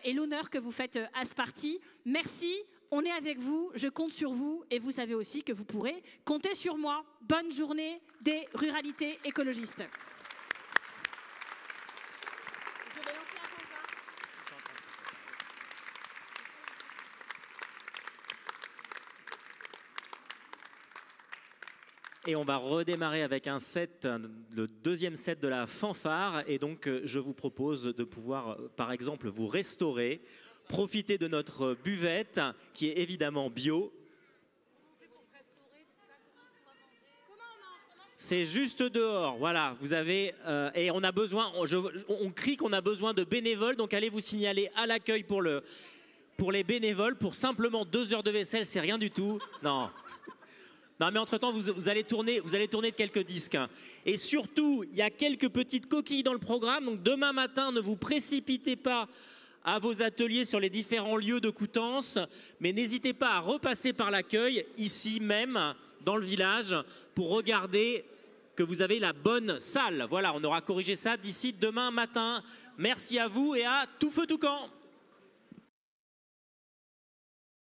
et l'honneur que vous faites à ce parti. Merci. On est avec vous, je compte sur vous et vous savez aussi que vous pourrez compter sur moi. Bonne journée des ruralités écologistes. Et on va redémarrer avec un set, le deuxième set de la fanfare. Et donc, je vous propose de pouvoir, par exemple, vous restaurer, profiter de notre buvette, qui est évidemment bio. C'est juste dehors, voilà, vous avez... et on a besoin, on crie qu'on a besoin de bénévoles, donc allez vous signaler à l'accueil pour les bénévoles, pour simplement 2 heures de vaisselle, c'est rien du tout. Non. Non, mais entre-temps, vous allez tourner de quelques disques. Et surtout, il y a quelques petites coquilles dans le programme. Donc demain matin, ne vous précipitez pas à vos ateliers sur les différents lieux de Coutances. Mais n'hésitez pas à repasser par l'accueil, ici même, dans le village, pour regarder que vous avez la bonne salle. Voilà, on aura corrigé ça d'ici demain matin. Merci à vous et à tout feu tout camp.